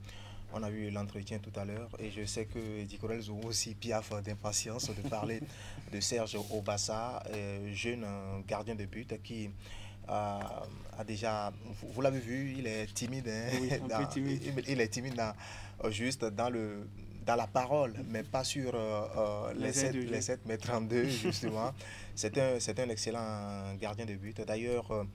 on a eu l'entretien tout à l'heure et je sais que Dicorel ont aussi piaf d'impatience de parler de Serge Obassa, jeune gardien de but qui a déjà, vous l'avez vu, il est timide, hein,
Oui, un peu timide.
il est timide juste dans la parole, mais pas sur les 7 mètres 32 justement. C'est un excellent gardien de but. D'ailleurs,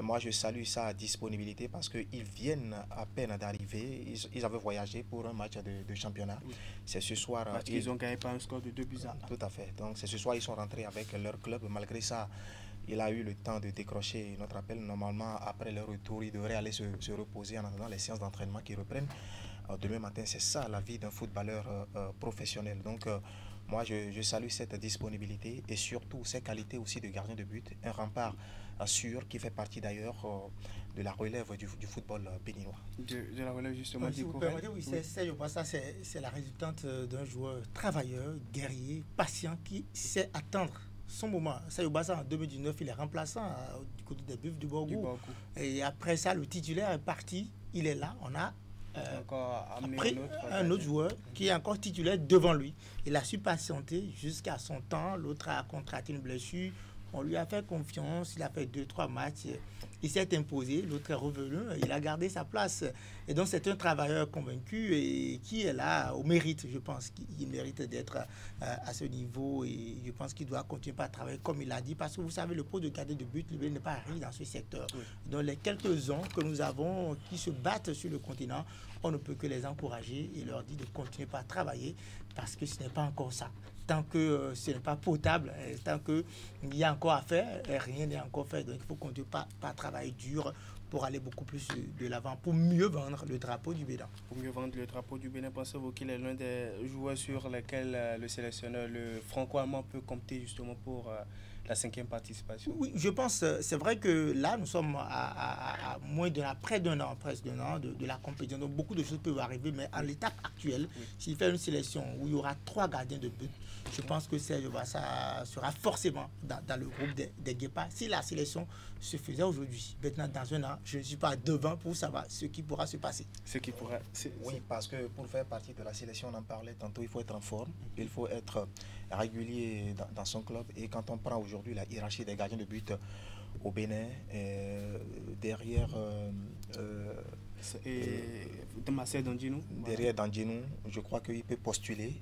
moi je salue sa disponibilité parce qu'ils viennent à peine d'arriver. Ils avaient voyagé pour un match de championnat.
Oui.
C'est ce soir.
Parce qu'ils ont gagné par un score de 2-1.
Tout à fait. Donc c'est ce soir ils sont rentrés avec leur club. Malgré ça, il a eu le temps de décrocher notre appel. Normalement, après leur retour, il devrait aller se reposer en attendant les séances d'entraînement qui reprennent. Demain matin, c'est ça la vie d'un footballeur professionnel. Donc, moi, je salue cette disponibilité et surtout ses qualités aussi de gardien de but. Un rempart sûr, qui fait partie d'ailleurs de la relève du football béninois.
De la relève justement
si vous permettez, oui, c'est la résultante d'un joueur travailleur, guerrier, patient, qui sait attendre son moment. Sadio Bassa, en 2019, il est remplaçant du côté des Buffs du Borgou. Et après ça, le titulaire est parti, il est là, on a après un autre joueur qui est encore titulaire devant lui. Il a su patienter jusqu'à son temps. L'autre a contracté une blessure. On lui a fait confiance. Il a fait 2-3 matchs. Il s'est imposé. L'autre est revenu. Il a gardé sa place. Et donc, c'est un travailleur convaincu et qui est là au mérite. Je pense qu'il mérite d'être à ce niveau. Et je pense qu'il doit continuer à travailler comme il a dit. Parce que vous savez, le poste de gardien de but, lui, n'est pas riche dans ce secteur. Oui. Dans les quelques-uns que nous avons qui se battent sur le continent, on ne peut que les encourager et leur dire de continuer à travailler parce que ce n'est pas encore ça. Tant que ce n'est pas potable, tant qu'il y a encore à faire, rien n'est encore fait. Donc il faut continuer à travailler dur pour aller beaucoup plus de l'avant, pour mieux vendre le drapeau du Bénin.
Pour mieux vendre le drapeau du Bénin, pensez-vous qu'il est l'un des joueurs sur lesquels le sélectionneur, le franco-allemand, peut compter justement pour la 5e participation?
Oui, je pense, c'est vrai que là, nous sommes à près d'un an, presque d'un an de la compétition. Donc beaucoup de choses peuvent arriver, mais à l'étape actuelle, s'il fait une sélection où il y aura 3 gardiens de but, je pense que ça sera forcément dans le groupe des Guépards. Si la sélection se faisait aujourd'hui, maintenant dans un an, je ne suis pas devant pour savoir ce qui pourra se passer.
Oui, parce que pour faire partie de la sélection, on en parlait tantôt, il faut être en forme, il faut être régulier dans son club. Et quand on prend aujourd'hui la hiérarchie des gardiens de but au Bénin, derrière Dandinou, je crois qu'il peut postuler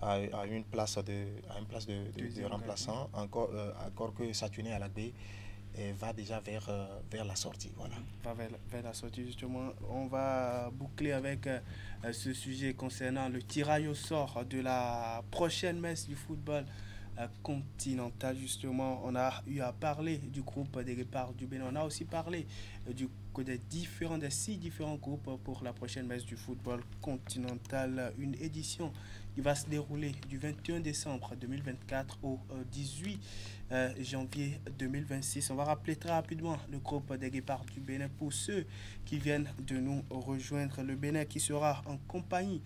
à une place de remplaçant, encore que Saturné à la baie va déjà vers la sortie. Voilà.
Va vers la sortie, justement. On va boucler avec ce sujet concernant le tirage au sort de la prochaine messe du football continental. Justement, on a eu à parler du groupe des Guépards du Bénin. On a aussi parlé des 6 différents groupes pour la prochaine messe du football continental. Une édition qui va se dérouler du 21 décembre 2024 au 18 janvier 2026. On va rappeler très rapidement le groupe des Guépards du Bénin pour ceux qui viennent de nous rejoindre. Le Bénin qui sera en compagnie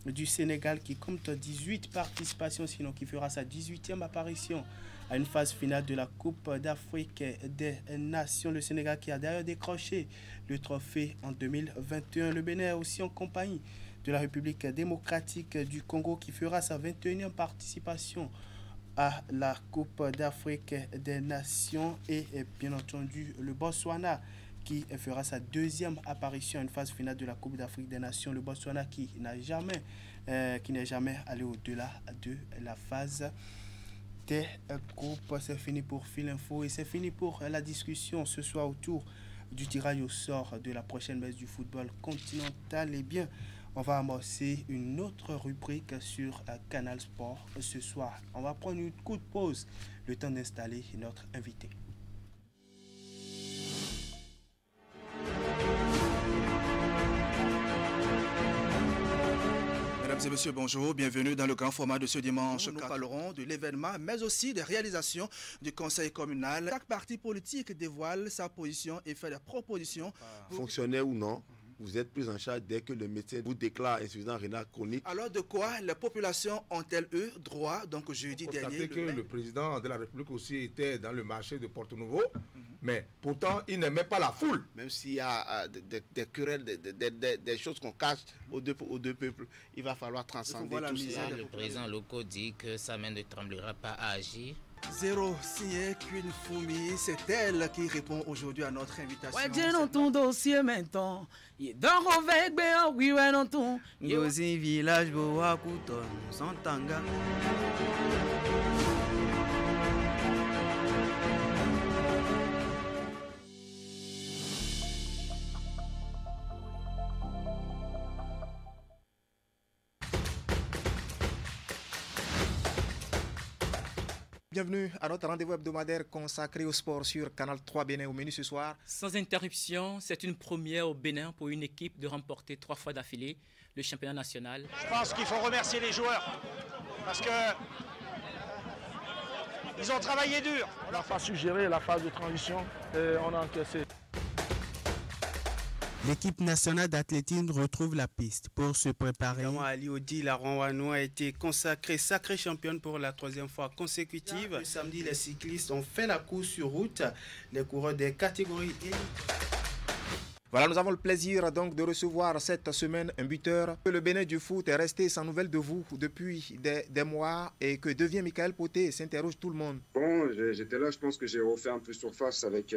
du Sénégal qui compte 18 participations, sinon qui fera sa 18e apparition à une phase finale de la Coupe d'Afrique des Nations. Le Sénégal qui a d'ailleurs décroché le trophée en 2021. Le Bénin est aussi en compagnie de la République démocratique du Congo qui fera sa 21e participation à la Coupe d'Afrique des Nations et bien entendu le Botswana qui fera sa 2e apparition à une phase finale de la Coupe d'Afrique des Nations. Le Botswana qui n'est jamais allé au-delà de la phase des groupes. C'est fini pour Fil Info et c'est fini pour la discussion ce soir autour du tirage au sort de la prochaine messe du football continental. Eh bien, on va amorcer une autre rubrique sur Canal Sport ce soir. On va prendre une courte pause, le temps d'installer notre invité.
Mesdames et messieurs, bonjour, bienvenue dans le grand format de ce dimanche. Nous parlerons de l'événement, mais aussi des réalisations du Conseil communal. Chaque parti politique dévoile sa position et fait des propositions.
Fonctionnaire ou non, vous êtes pris en charge dès que le médecin vous déclare insuffisance rénale chronique.
Alors de quoi les populations ont-elles eu droit? Donc jeudi dernier...
Le président de la République aussi était dans le marché de Porto-Novo, mais pourtant il n'aimait pas la foule.
Même s'il y a des querelles, des choses qu'on cache aux deux peuples, il va falloir transcender tout ça.
Le président Loko dit que sa main ne tremblera pas à agir.
Zéro signé qu'une fourmi, c'est elle qui répond aujourd'hui à notre invitation.
Ouais, j'ai dans ton dossier maintenant. Il est dans Rovec, oui, ouais, dans ton. Il y a aussi un village, Boakouton, Santanga.
Bienvenue à notre rendez-vous hebdomadaire consacré au sport sur Canal 3 Bénin. Au menu ce soir.
Sans interruption, c'est une première au Bénin pour une équipe de remporter 3 fois d'affilée le championnat national.
Je pense qu'il faut remercier les joueurs parce que Ils ont travaillé dur.
On n'a pas su gérer la phase de transition et on a encaissé.
L'équipe nationale d'athlétisme retrouve la piste pour se préparer.
Ali Odi, la Rouennois a été consacrée sacrée championne pour la 3e fois consécutive. Le samedi, les cyclistes ont fait la course sur route. Les coureurs des catégories élites.
Voilà, nous avons le plaisir donc de recevoir cette semaine un buteur. Le Bénin du foot est resté sans nouvelles de vous depuis des mois et que devient Michael Poté, s'interroge tout le monde.
Bon, j'étais là, je pense que j'ai refait un peu surface avec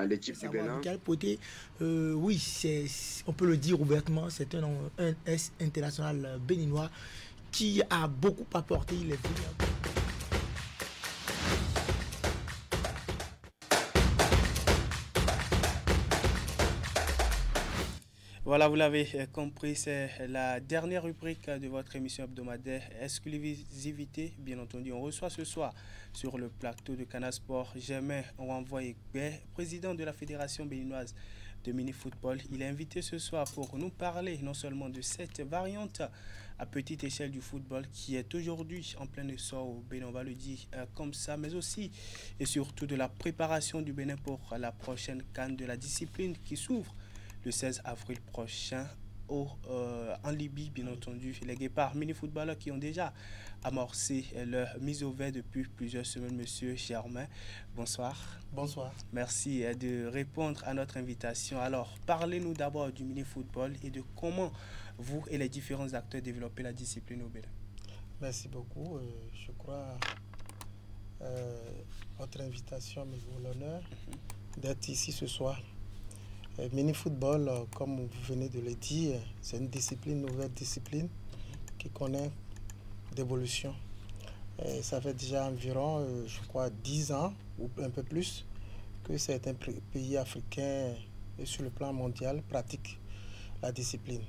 l'équipe du Bénin.
Michael Poté, oui, on peut le dire ouvertement, c'est un S international béninois qui a beaucoup apporté. Il est venu.
Voilà, vous l'avez compris, c'est la dernière rubrique de votre émission hebdomadaire Exclusivité. Bien entendu, on reçoit ce soir sur le plateau de Canal Sport Germain Ouanvoyekbe, président de la Fédération béninoise de mini-football. Il est invité ce soir pour nous parler non seulement de cette variante à petite échelle du football qui est aujourd'hui en plein essor au Bénin, on va le dire comme ça, mais aussi et surtout de la préparation du Bénin pour la prochaine CAN de la discipline qui s'ouvre le 16 avril prochain en Libye, bien entendu. Les Guépards mini-footballeurs qui ont déjà amorcé leur mise au vert depuis plusieurs semaines. Monsieur Germain, bonsoir.
Bonsoir.
Merci de répondre à notre invitation. Alors, parlez-nous d'abord du mini-football et de comment vous et les différents acteurs développez la discipline au Bénin.
Merci beaucoup. Je crois votre invitation me vaut l'honneur d'être ici ce soir. Mini-football, comme vous venez de le dire, c'est une discipline, une nouvelle discipline qui connaît d'évolution. Ça fait déjà environ, je crois, 10 ans ou un peu plus que certains pays africains et sur le plan mondial pratiquent la discipline.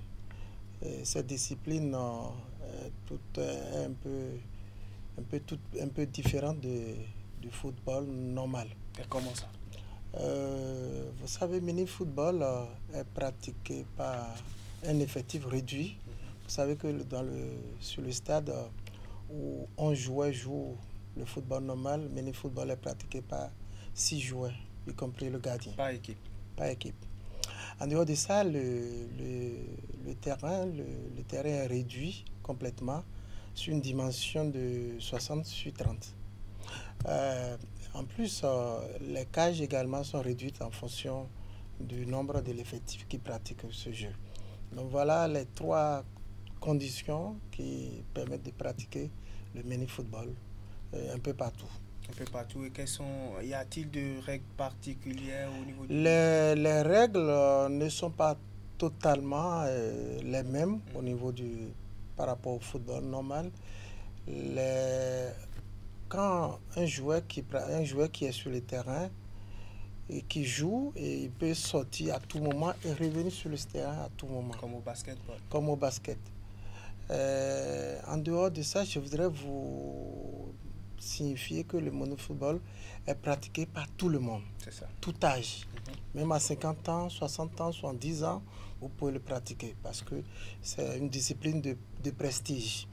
Cette discipline est un peu différente du football normal.
Et comment ça?
Vous savez, mini-football est pratiqué par un effectif réduit. Vous savez que sur le stade où 11 joueurs jouent le football normal, mini-football est pratiqué par 6 joueurs, y compris le gardien.
Par équipe.
Par équipe. En dehors de ça, le terrain est réduit complètement sur une dimension de 60 sur 30. En plus, les cages également sont réduites en fonction du nombre de l'effectif qui pratique ce jeu. Donc voilà les 3 conditions qui permettent de pratiquer le mini-football un peu partout.
Un peu partout. Et y a-t-il de règles particulières au niveau du...
Les règles ne sont pas totalement les mêmes au niveau par rapport au football normal. Quand un joueur qui est sur le terrain et qui joue, et il peut sortir à tout moment et revenir sur le terrain à tout moment.
Comme au basketball.
Comme au basket. En dehors de ça, je voudrais vous signifier que le mini-football est pratiqué par tout le monde.
C'est ça.
Tout âge. Même à 50 ans, 60 ans, 70 ans, vous pouvez le pratiquer parce que c'est une discipline de prestige.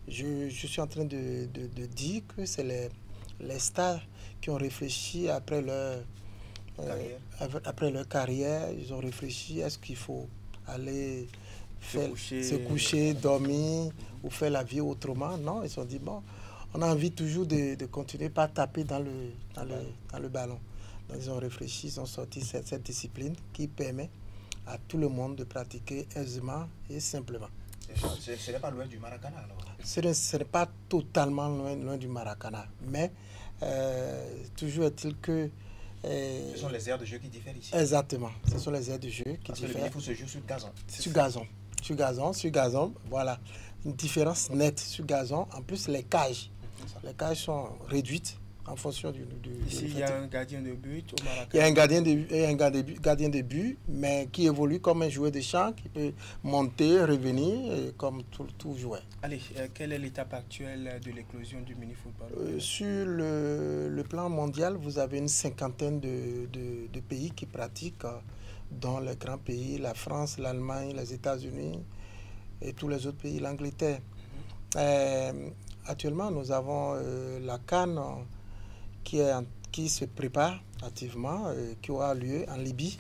Je suis en train de dire que c'est les stars qui ont réfléchi après leur carrière. Ils ont réfléchi, est-ce qu'il faut aller se coucher, dormir ou faire la vie autrement? Non, ils se sont dit, bon, on a envie toujours de continuer par taper dans le ballon. Donc ils ont réfléchi, ils ont sorti cette discipline qui permet à tout le monde de pratiquer aisément et simplement.
Ce n'est pas loin du Maracana alors?
Ce n'est pas totalement loin du Maracana, mais toujours est-il que...
ce sont les aires de jeu qui diffèrent ici.
Exactement, ce sont les aires de jeu qui diffèrent.
Parce que le se joue sur
gazon. Sur gazon, voilà. Une différence nette sur gazon. En plus, les cages sont réduites en fonction du
ici, il y a un gardien de but au Maracana.
Il y a un gardien de but, mais qui évolue comme un joueur de champ, qui peut monter, revenir, comme tout joueur.
Allez, quelle est l'étape actuelle de l'éclosion du mini-football?
Sur le plan mondial, vous avez une 50aine de pays qui pratiquent, dont les grands pays, la France, l'Allemagne, les États-Unis et tous les autres pays, l'Angleterre. Actuellement, nous avons la CAN qui se prépare activement, qui aura lieu en Libye.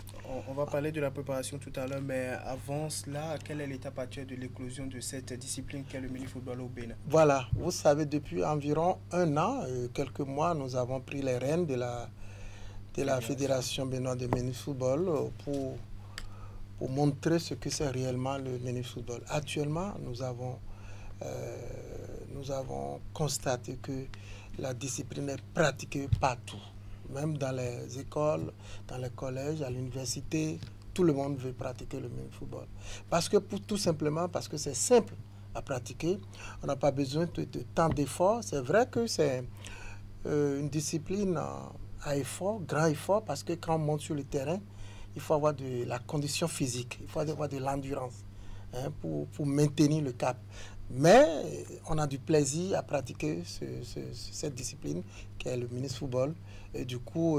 On va parler de la préparation tout à l'heure, mais avant cela, quelle est l'étape actuelle de l'éclosion de cette discipline qu'est le mini-football au Bénin?
Voilà, vous savez, depuis environ 1 an, quelques mois, nous avons pris les rênes de la Fédération béninoise de mini-football pour montrer ce que c'est réellement le mini-football. Actuellement, nous avons constaté que la discipline est pratiquée partout. Même dans les écoles, dans les collèges, à l'université, tout le monde veut pratiquer le mini-football. Tout simplement parce que c'est simple à pratiquer. On n'a pas besoin de tant d'efforts. C'est vrai que c'est une discipline à effort, grand effort, parce que quand on monte sur le terrain, il faut avoir de la condition physique, il faut avoir de l'endurance pour maintenir le cap. Mais on a du plaisir à pratiquer cette discipline qui est le mini-football. Et du coup,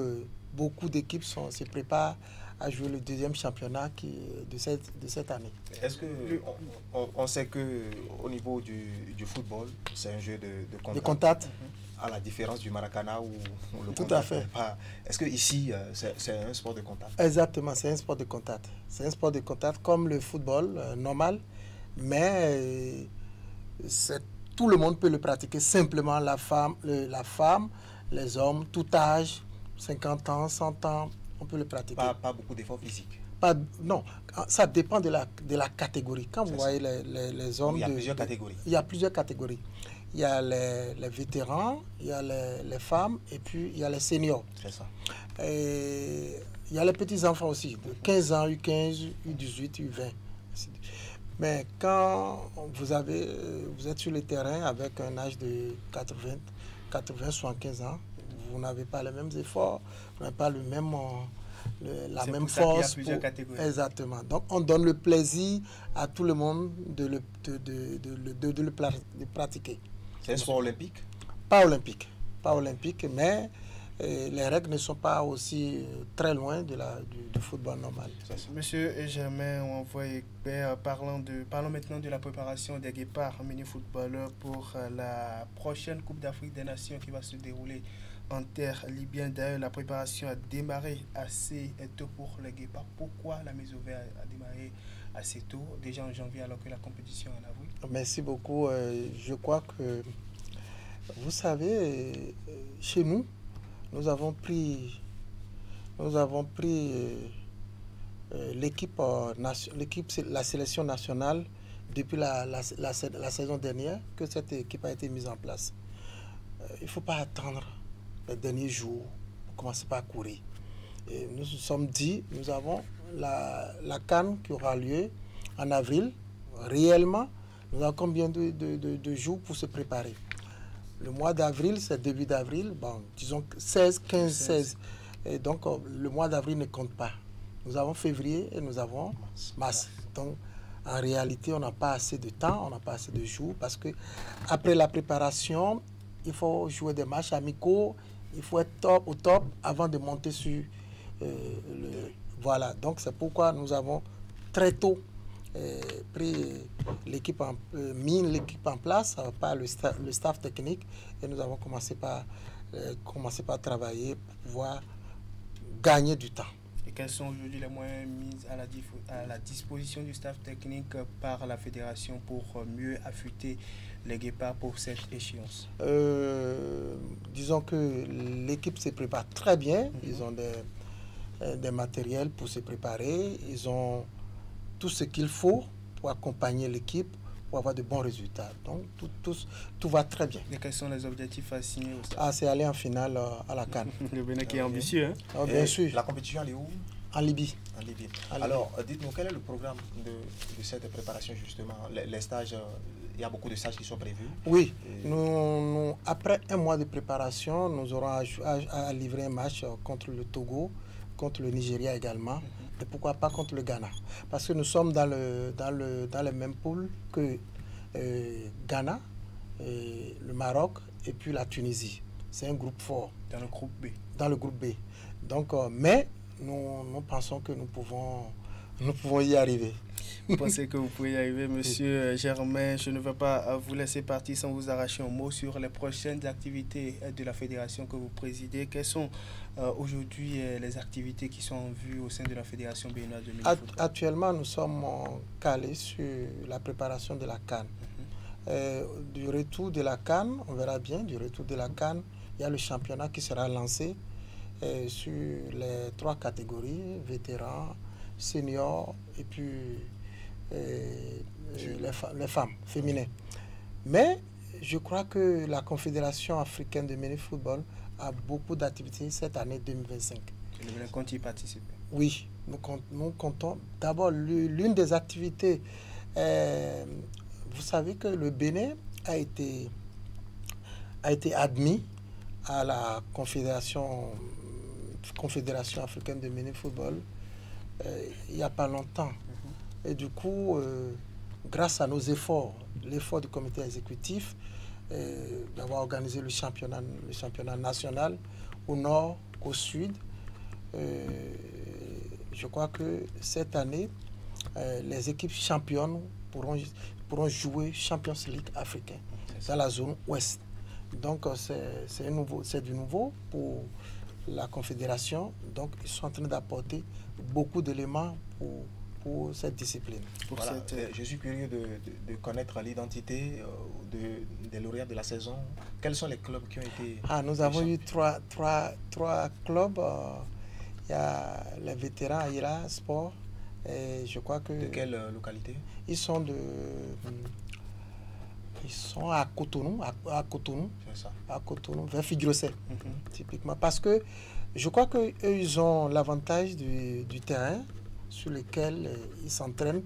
beaucoup d'équipes se préparent à jouer le 2e championnat de cette année.
Est-ce que on sait qu'au niveau du football, c'est un jeu de contact,
de contact.
À la différence du Maracana où le
tout à fait.
Est-ce que ici c'est un sport de contact?
Exactement, c'est un sport de contact. C'est un sport de contact comme le football normal, mais tout le monde peut le pratiquer simplement, la femme, les hommes, tout âge, 50 ans, 100 ans, on peut le pratiquer.
Pas beaucoup d'efforts physiques?
Non, ça dépend de la catégorie. Quand vous voyez les hommes...
Il y a plusieurs catégories.
Il y a plusieurs catégories. Il y a les vétérans, il y a les femmes et puis il y a les seniors.
C'est ça.
Et il y a les petits-enfants aussi, de 15 ans, U15, U18, U20. Mais quand vous êtes sur le terrain avec un âge de 80, 75 ans, vous n'avez pas les mêmes efforts, vous n'avez pas la même force. Exactement. Donc on donne le plaisir à tout le monde de le pratiquer.
C'est un sport olympique?
Pas olympique, mais les règles ne sont pas aussi très loin du football normal.
Monsieur Germain, parlons maintenant de la préparation des Guépards mini-footballeurs pour la prochaine Coupe d'Afrique des Nations qui va se dérouler en terre libyenne. D'ailleurs, la préparation a démarré assez tôt pour les Guépards. Pourquoi la mise au vert a démarré assez tôt, déjà en janvier, alors que la compétition est en avril?
Merci beaucoup. Je crois que, vous savez, chez nous, nous avons pris la sélection nationale depuis la saison dernière que cette équipe a été mise en place. Il ne faut pas attendre les derniers jours pour commencer par courir. Et nous nous sommes dit, nous avons la CAN qui aura lieu en avril. Réellement, nous avons combien de jours pour se préparer? Le mois d'avril, c'est début d'avril, disons 16, 15, 16. Et donc, le mois d'avril ne compte pas. Nous avons février et nous avons mars. Donc, en réalité, on n'a pas assez de temps, on n'a pas assez de jours, parce que après la préparation, il faut jouer des matchs amicaux, il faut être au top avant de monter sur voilà. Donc, c'est pourquoi nous avons très tôt mis l'équipe en place par le staff technique, et nous avons commencé par travailler pour pouvoir gagner du temps.
Et quels sont aujourd'hui les moyens mis à la disposition du staff technique par la fédération pour mieux affûter les Guépards pour cette échéance?
Disons que l'équipe se prépare très bien. Ils ont des matériels pour se préparer. Ils ont tout ce qu'il faut pour accompagner l'équipe, pour avoir de bons résultats. Donc, tout va très bien.
Et quels sont les objectifs assignés au staff?
C'est aller en finale à la CAN.
Le Bénin qui est ambitieux, hein?
Bien sûr.
La compétition, elle est où?
En Libye.
Alors, dites-nous, quel est le programme de cette préparation, justement? Les stages, il y a beaucoup de stages qui sont prévus?
Oui. Nous, après un mois de préparation, nous aurons à livrer un match contre le Togo, contre le Nigeria également, et pourquoi pas contre le Ghana. Parce que nous sommes dans les mêmes poules que Ghana, le Maroc et puis la Tunisie. C'est un groupe fort.
Dans le groupe B.
Dans le groupe B. Donc, mais nous pensons que nous pouvons nous pouvons y arriver.
Vous pensez que vous pouvez y arriver, Monsieur Germain? Je ne veux pas vous laisser partir sans vous arracher un mot sur les prochaines activités de la fédération que vous présidez. Quelles sont aujourd'hui les activités qui sont en vue au sein de la fédération béninoise de mini-football?
Actuellement, nous sommes calés sur la préparation de la CAN. Du retour de la CAN, on verra bien, du retour de la CAN, il y a le championnat qui sera lancé sur les 3 catégories, vétérans, seniors et puis les femmes, féminines. Mais je crois que la Confédération africaine de mini-football a beaucoup d'activités cette année 2025.
Le Bénin compte y participer? Oui,
nous comptons. D'abord, l'une des activités, vous savez que le Bénin a été admis à la Confédération africaine de mini-football il n'y a pas longtemps. Et du coup, grâce à nos efforts, l'effort du comité exécutif, d'avoir organisé le championnat national au nord, au sud, je crois que cette année, les équipes championnes pourront jouer Champions League africain dans la zone ouest. Donc, c'est du nouveau pour la Confédération. Donc, ils sont en train d'apporter beaucoup d'éléments pour cette discipline.
Voilà, je suis curieux de connaître l'identité des lauréats de la saison. Quels sont les clubs qui ont été...
Nous avons eu trois clubs. Il y a les vétérans Aïra Sport. Et je crois que...
De quelle localité?
Ils sont à Cotonou, à Cotonou, vers Figuerossé, typiquement. Parce que je crois qu'eux, ils ont l'avantage du terrain sur lequel ils s'entraînent.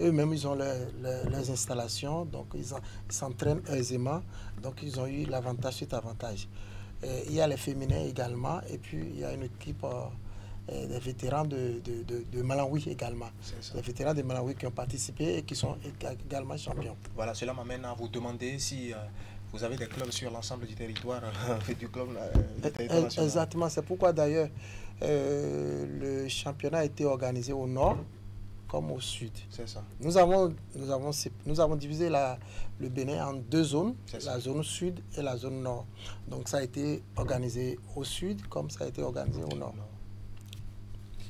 Eux-mêmes, ils ont leurs installations, donc ils s'entraînent aisément. Donc, ils ont eu l'avantage, cet avantage. Il y a les féminins également, et puis il y a une équipe des vétérans de Malawi également. Les vétérans de Malawi qui ont participé et qui sont également champions.
Voilà, cela m'amène à vous demander si vous avez des clubs sur l'ensemble du territoire du club national.
Exactement, c'est pourquoi d'ailleurs le championnat a été organisé au nord comme au sud.
C'est ça.
Nous avons divisé le Bénin en 2 zones, la zone sud et la zone nord. Donc ça a été organisé au sud comme ça a été organisé au nord.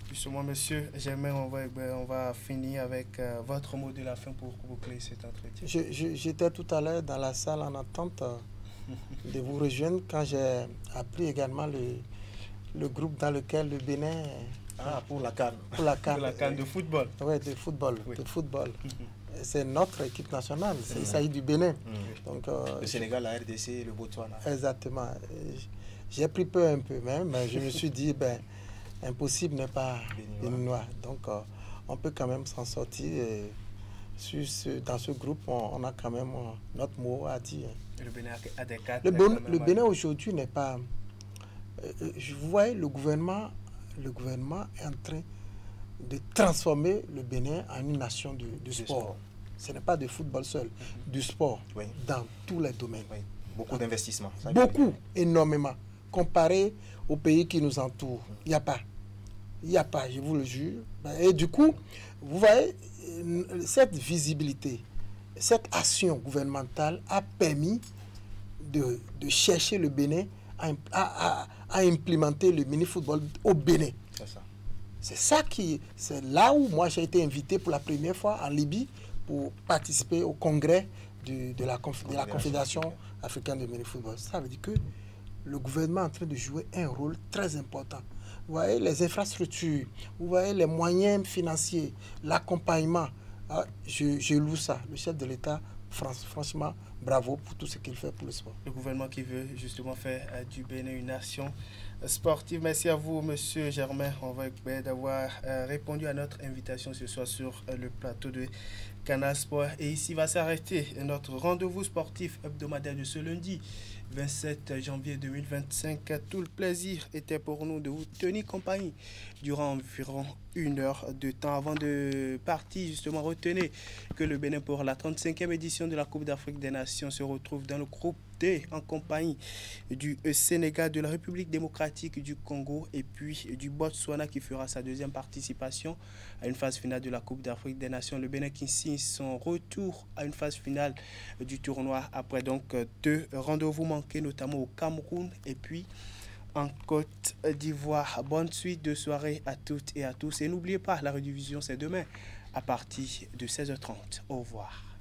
Justement, monsieur Germain, on va finir avec votre mot de la fin pour boucler cet entretien.
J'étais tout à l'heure dans la salle en attente de vous rejoindre quand j'ai appris également le groupe dans lequel le Bénin...
pour la CAN.
Pour la CAN.
Pour la CAN de football.
Oui, de football. Oui. De football. C'est notre équipe nationale. Il s'agit du Bénin. Donc,
le Sénégal, la RDC et le Botswana.
Exactement. J'ai pris peur un peu même, mais je me suis dit, impossible n'est pas béninois. Donc, on peut quand même s'en sortir. Et dans ce groupe, on a quand même notre mot à dire.
Et le Bénin a des cartes.
Le Bénin aujourd'hui n'est pas... Vous voyez, le gouvernement est en train de transformer le Bénin en une nation de sport. Ce n'est pas de football seul, du sport, dans tous les domaines.
Oui. Beaucoup d'investissements.
Beaucoup, énormément. Comparé aux pays qui nous entourent, il n'y a pas. Il n'y a pas, je vous le jure. Et du coup, vous voyez, cette visibilité, cette action gouvernementale a permis de chercher le Bénin à implémenter le mini-football au Bénin. C'est là où moi j'ai été invité pour la première fois en Libye pour participer au congrès de la Confédération africaine de mini-football. Ça veut dire que le gouvernement est en train de jouer un rôle très important. Vous voyez les infrastructures, vous voyez les moyens financiers, l'accompagnement. Je loue ça. Le chef de l'État, franchement, bravo pour tout ce qu'il fait pour le sport.
Le gouvernement qui veut justement faire du Bénin une nation sportive. Merci à vous, monsieur Germain. On va d'avoir répondu à notre invitation ce soir sur le plateau de Canal Sport. Et ici va s'arrêter notre rendez-vous sportif hebdomadaire de ce lundi 27 janvier 2025. Tout le plaisir était pour nous de vous tenir compagnie durant environ 1 heure de temps. Avant de partir, justement, retenez que le Bénin pour la 35e édition de la Coupe d'Afrique des Nations se retrouve dans le groupe D en compagnie du Sénégal, de la République démocratique du Congo et puis du Botswana qui fera sa deuxième participation à une phase finale de la Coupe d'Afrique des Nations. Le Bénin qui signe son retour à une phase finale du tournoi après donc 2 rendez-vous manqués, notamment au Cameroun et puis en Côte d'Ivoire. Bonne suite de soirée à toutes et à tous. Et n'oubliez pas, la rediffusion c'est demain à partir de 16h30. Au revoir.